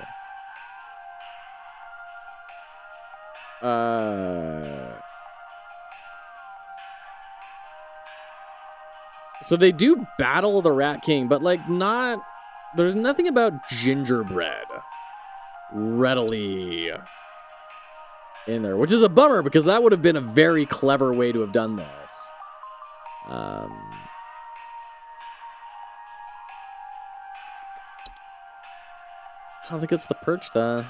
So they do battle the Rat King, but, like, there's nothing about gingerbread readily in there, which is a bummer, because that would have been a very clever way to have done this. I don't think it's the perch, though.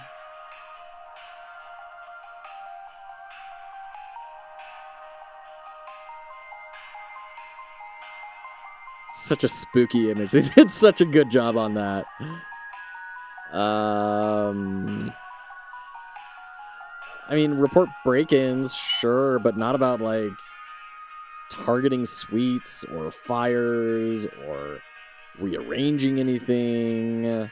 Such a spooky image. They did such a good job on that. I mean, report break-ins, sure, but not about, like, targeting sweets or fires or rearranging anything.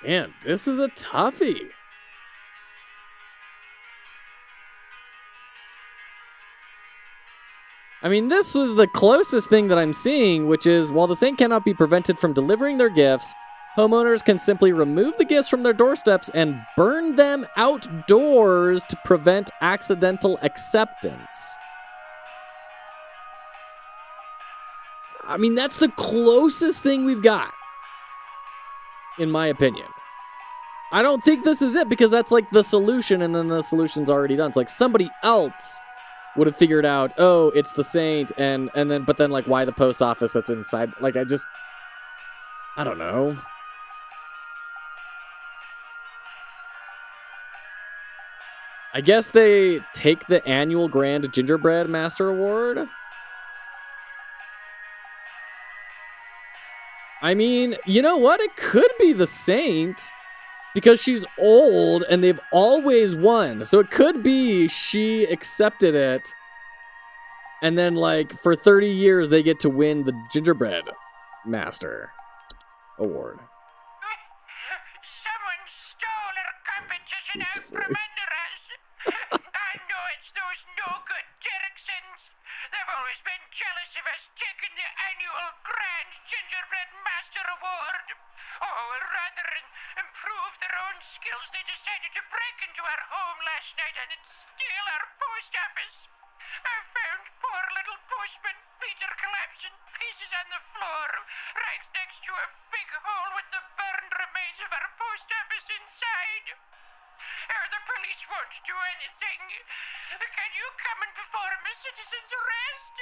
Man, this is a toughie. I mean, this was the closest thing that I'm seeing, which is, while the saint cannot be prevented from delivering their gifts, homeowners can simply remove the gifts from their doorsteps and burn them outdoors to prevent accidental acceptance. I mean, that's the closest thing we've got, in my opinion. I don't think this is it because that's like the solution and then the solution's already done. It's like somebody else would have figured out, oh, it's the saint and then but then like why the post office that's inside? Like I don't know. I guess they take the annual Grand Gingerbread Master Award. I mean, you know what? It could be the saint because she's old and they've always won. So it could be she accepted it and then like for 30 years they get to win the Gingerbread Master Award. Someone stole our competition His out from voice. under us. I know it's those no-good Derricksons. They've always been jealous of us taking the annual Grand Gingerbread Master Award. Oh, rather than improve their own skills, they decided to break into our home last night and steal our post office. I found poor little postman Peter collapsed in pieces on the floor, right next to a big hole with the burned remains of our post office inside. The police won't do anything. Can you come and perform a citizen's arrest?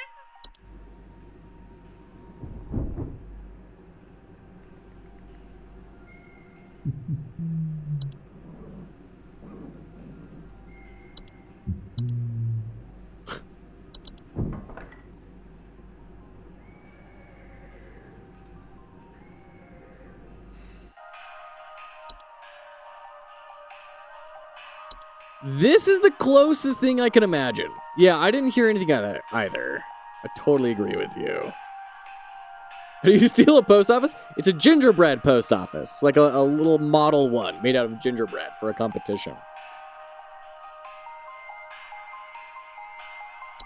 This is the closest thing I can imagine. Yeah, I didn't hear anything of that either. I totally agree with you. How do you steal a post office? It's a gingerbread post office. Like a little model one made out of gingerbread for a competition.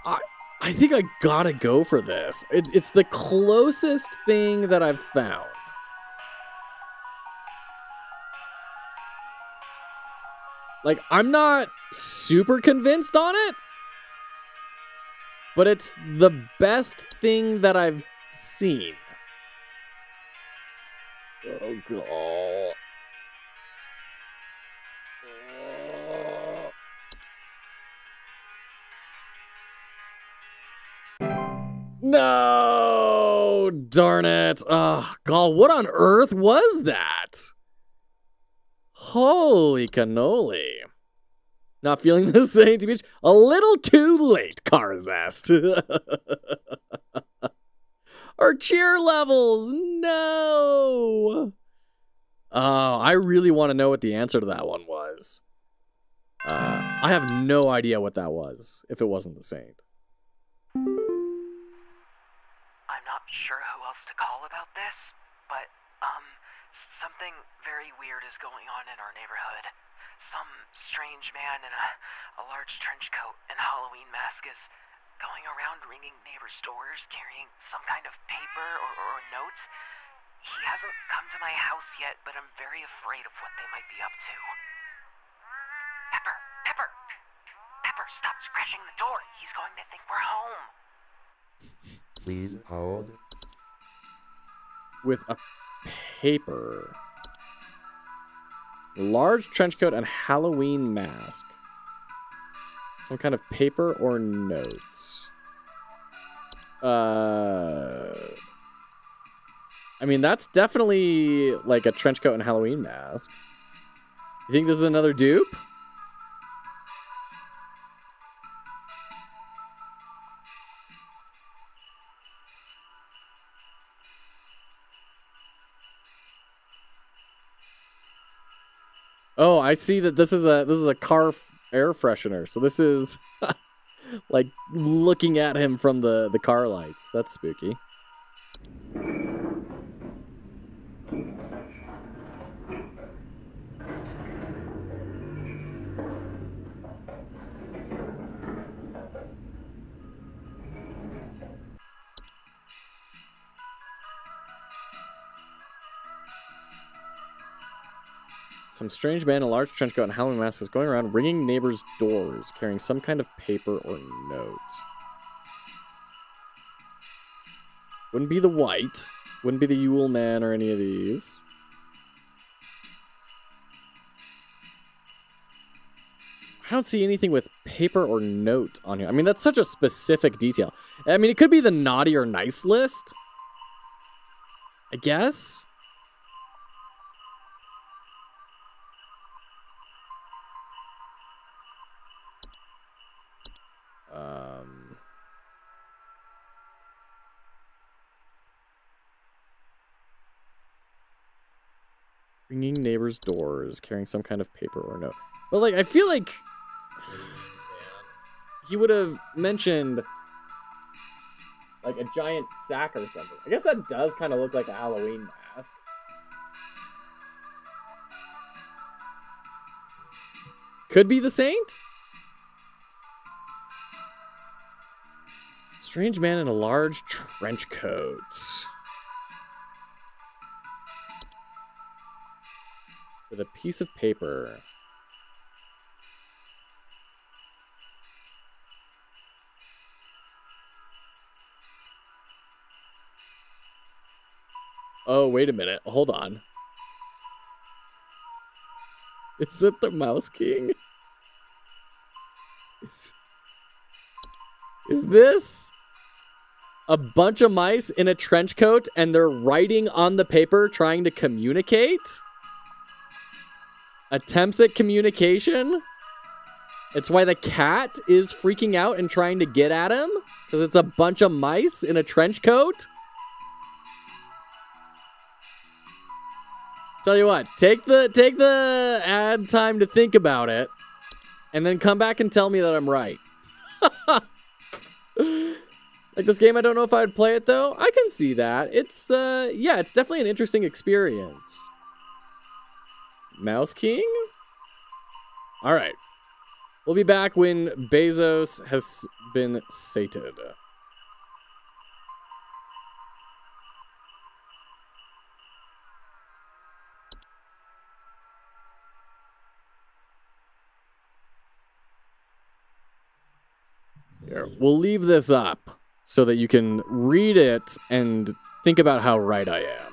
I think I gotta go for this. It's the closest thing that I've found. Like, I'm not super convinced on it, but it's the best thing that I've seen. Oh, God. No! Darn it. Oh, God, what on earth was that? Holy cannoli. Not feeling the same to be a little too late, Karzest. Our cheer levels, no. Oh, I really want to know what the answer to that one was. I have no idea what that was, if it wasn't the saint. I'm not sure who else to call about this, but, something very weird is going on in our neighborhood. Some strange man in a large trench coat and Halloween mask is going around ringing neighbors' doors carrying some kind of paper or notes. He hasn't come to my house yet, but I'm very afraid of what they might be up to. Pepper, stop scratching the door. He's going to think we're home. Please hold. With a paper. Large trench coat and Halloween mask. Some kind of paper or notes. I mean, that's definitely like a trench coat and Halloween mask. You think this is another dupe? Oh, I see that this is a car air freshener. So this is like looking at him from the car lights. That's spooky. Some strange man in a large trench coat and Halloween mask is going around ringing neighbors' doors, carrying some kind of paper or note. Wouldn't be the white. Wouldn't be the Yule Man or any of these. I don't see anything with paper or note on here. I mean, that's such a specific detail. I mean, it could be the naughty or nice list, I guess. Ringing neighbors' doors, carrying some kind of paper or note. But, like, I feel like he would have mentioned, like, a giant sack or something. I guess that does kind of look like a Halloween mask. Could be the saint? Strange man in a large trench coat. With a piece of paper. Oh, wait a minute. Hold on. Is it the Mouse King? Is this a bunch of mice in a trench coat and they're writing on the paper trying to communicate? Attempts at communication? It's why the cat is freaking out and trying to get at him? Because it's a bunch of mice in a trench coat? Tell you what, take the ad time to think about it, and then come back and tell me that I'm right. Like this game, I don't know if I'd play it though. I can see that. It's yeah, it's definitely an interesting experience. Mouse King? All right. We'll be back when Bezos has been sated. Here, we'll leave this up so that you can read it and think about how right I am.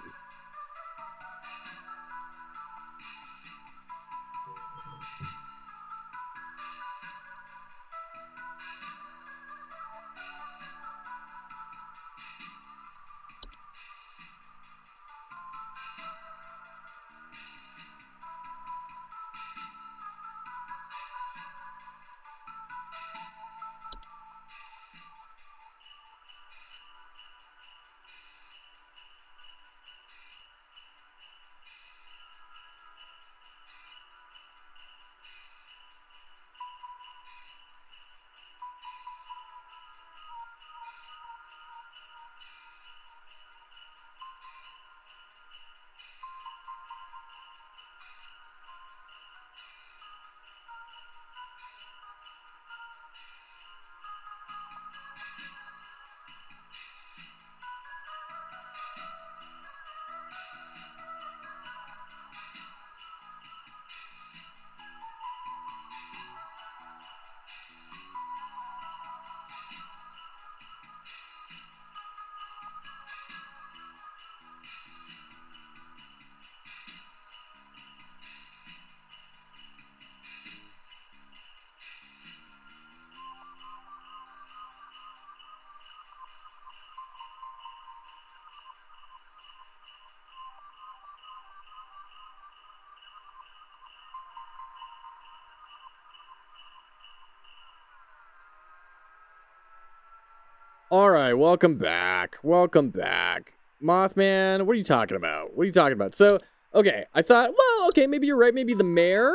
All right, welcome back. Welcome back. Mothman, what are you talking about? What are you talking about? So, okay, I thought, well, okay, maybe you're right. Maybe the mayor,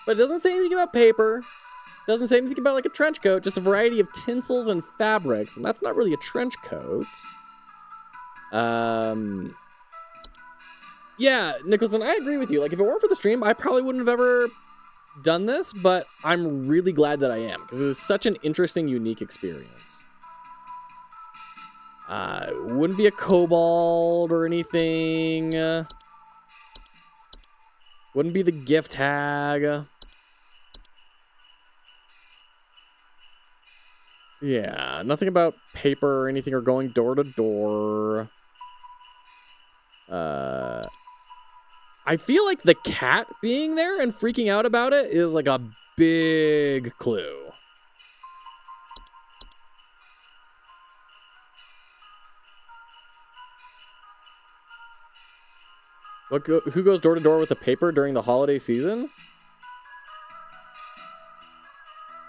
but it doesn't say anything about paper. Doesn't say anything about like a trench coat, just a variety of tinsels and fabrics, and that's not really a trench coat. Yeah, Nicholson, I agree with you. Like, if it weren't for the stream, I probably wouldn't have ever done this, but I'm really glad that I am, because it is such an interesting, unique experience. Wouldn't be a kobold or anything. Wouldn't be the gift hag. Yeah, nothing about paper or anything or going door to door. I feel like the cat being there and freaking out about it is like a big clue. Who goes door to door with a paper during the holiday season?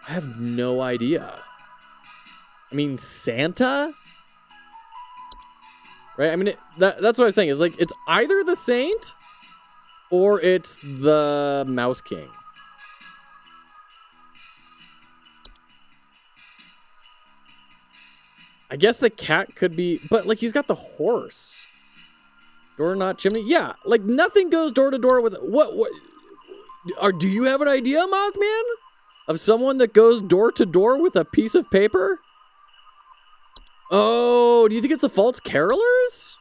I have no idea. I mean, Santa? Right? I mean, that's what I'm saying. Is like, it's either the Saint or it's the Mouse King. I guess the cat could be, but like, he's got the horse. Door not chimney? Yeah, like nothing goes door to door with what do you have an idea, Mothman? Of someone that goes door to door with a piece of paper? Oh, do you think it's the false carolers?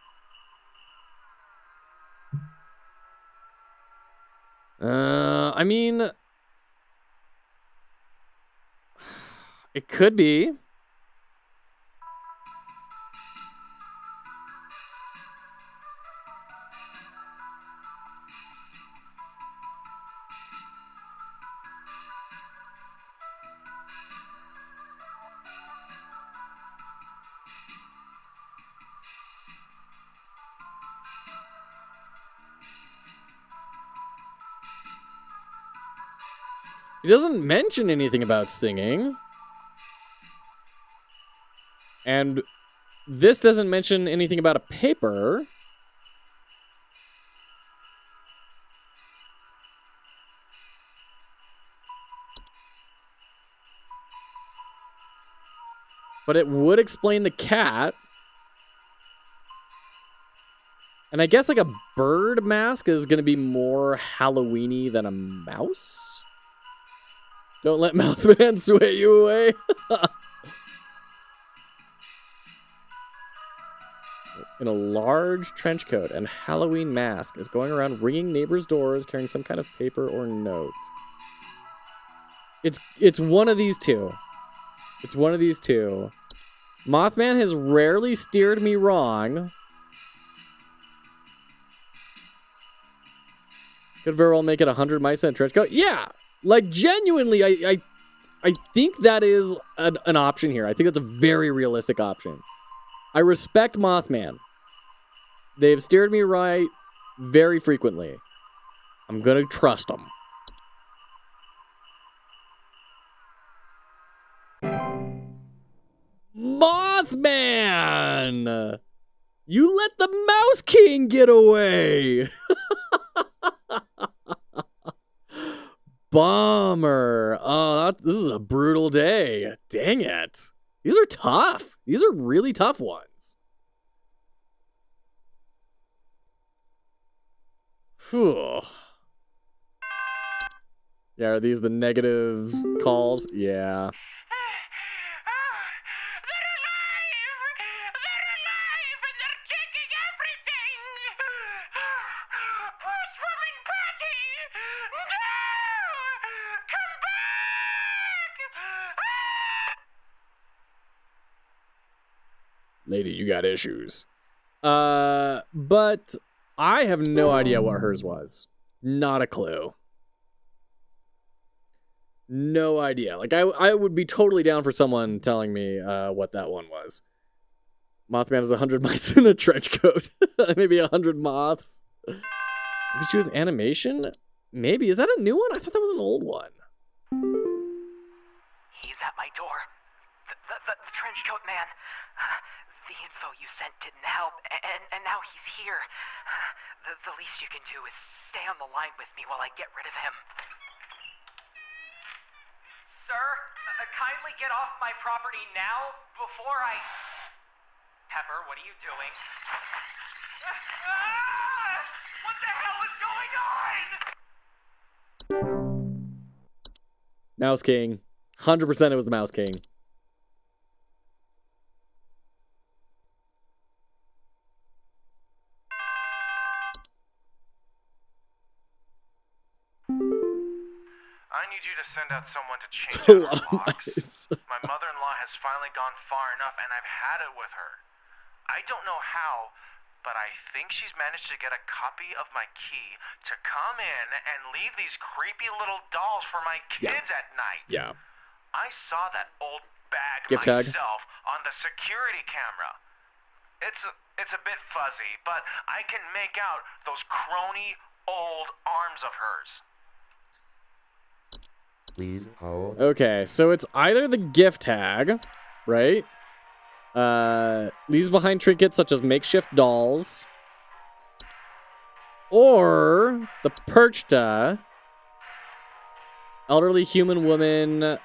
I mean, it could be. He doesn't mention anything about singing. And this doesn't mention anything about a paper. But it would explain the cat. And I guess like a bird mask is going to be more Halloween-y than a mouse? Don't let Mouthman sway you away. In a large trench coat and Halloween mask is going around ringing neighbors' doors carrying some kind of paper or note. It's one of these two. It's one of these two. Mothman has rarely steered me wrong. Could very well make it 100 mice in a trench coat. Yeah, like genuinely, I think that is an option here. I think that's a very realistic option. I respect Mothman. They've steered me right very frequently. I'm gonna trust them. Mothman! You let the Mouse King get away! Bummer. Oh, this is a brutal day. Dang it. These are tough. These are really tough ones. Whew. Yeah, are these the negative calls? Yeah. Lady, you got issues. But I have no idea what hers was. Not a clue. No idea. Like, I would be totally down for someone telling me what that one was. Mothman has 100 mice in a trench coat. Maybe 100 moths. Maybe she was animation? Maybe. Is that a new one? I thought that was an old one. He's at my door. The trench coat man. The info you sent didn't help, and now he's here. The least you can do is stay on the line with me while I get rid of him. Sir, kindly get off my property now before I... Pepper, what are you doing? What the hell is going on? Mouse King. 100% it was the Mouse King. I need you to send out someone to change A out lot our of locks. mice. My mother-in-law has finally gone far enough, and I've had it with her. I don't know how, but I think she's managed to get a copy of my key to come in and leave these creepy little dolls for my kids at night. Yeah. I saw that old bag Gift tag. myself on the security camera. It's a bit fuzzy, but I can make out those crony old arms of hers. Please hold. Okay, so it's either the gift tag, right? Leaves behind trinkets such as makeshift dolls, or the Perchta, elderly human woman,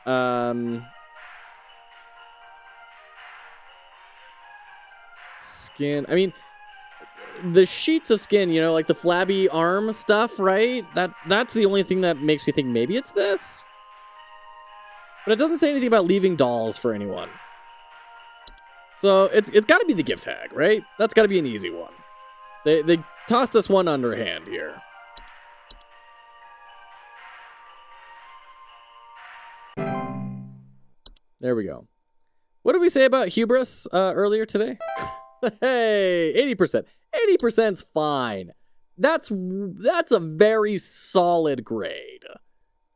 skin. I mean, the sheets of skin, you know, like the flabby arm stuff, right? That's the only thing that makes me think maybe it's this. But it doesn't say anything about leaving dolls for anyone. So it's got to be the gift tag, right? That's got to be an easy one. They tossed us one underhand here. There we go. What did we say about hubris earlier today? Hey, 80%. 80%'s fine. That's a very solid grade.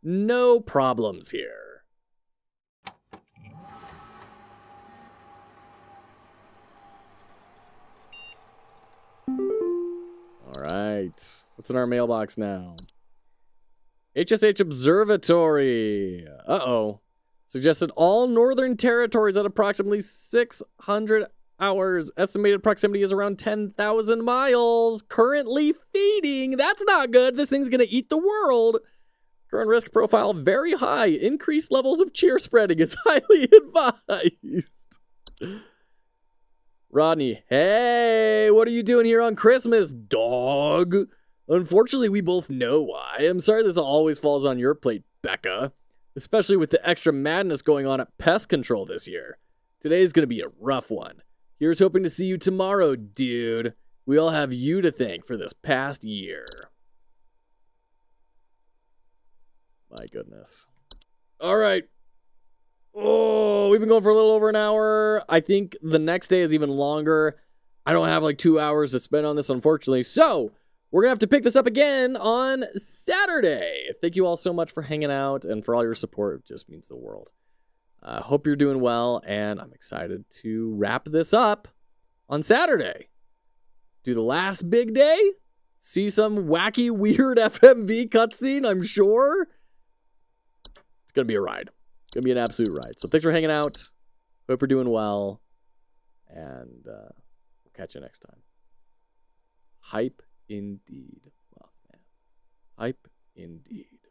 No problems here. All right. What's in our mailbox now? HSH Observatory. Uh-oh. Suggested all northern territories at approximately 600 hours. Estimated proximity is around 10,000 miles. Currently feeding. That's not good. This thing's going to eat the world. Current risk profile very high. Increased levels of cheer spreading is highly advised. Rodney, hey, what are you doing here on Christmas, dog? Unfortunately, we both know why. I'm sorry this always falls on your plate, Becca. Especially with the extra madness going on at pest control this year. Today's going to be a rough one. Here's hoping to see you tomorrow, dude. We all have you to thank for this past year. My goodness. All right. Oh, we've been going for a little over an hour. I think the next day is even longer. I don't have like 2 hours to spend on this, unfortunately. So we're going to have to pick this up again on Saturday. Thank you all so much for hanging out and for all your support. It just means the world. I hope you're doing well, and I'm excited to wrap this up on Saturday. Do the last big day. See some wacky, weird FMV cutscene, I'm sure. It's going to be a ride. It's going to be an absolute ride. So thanks for hanging out. Hope you're doing well. And we'll catch you next time. Hype indeed. Well, man. Hype indeed.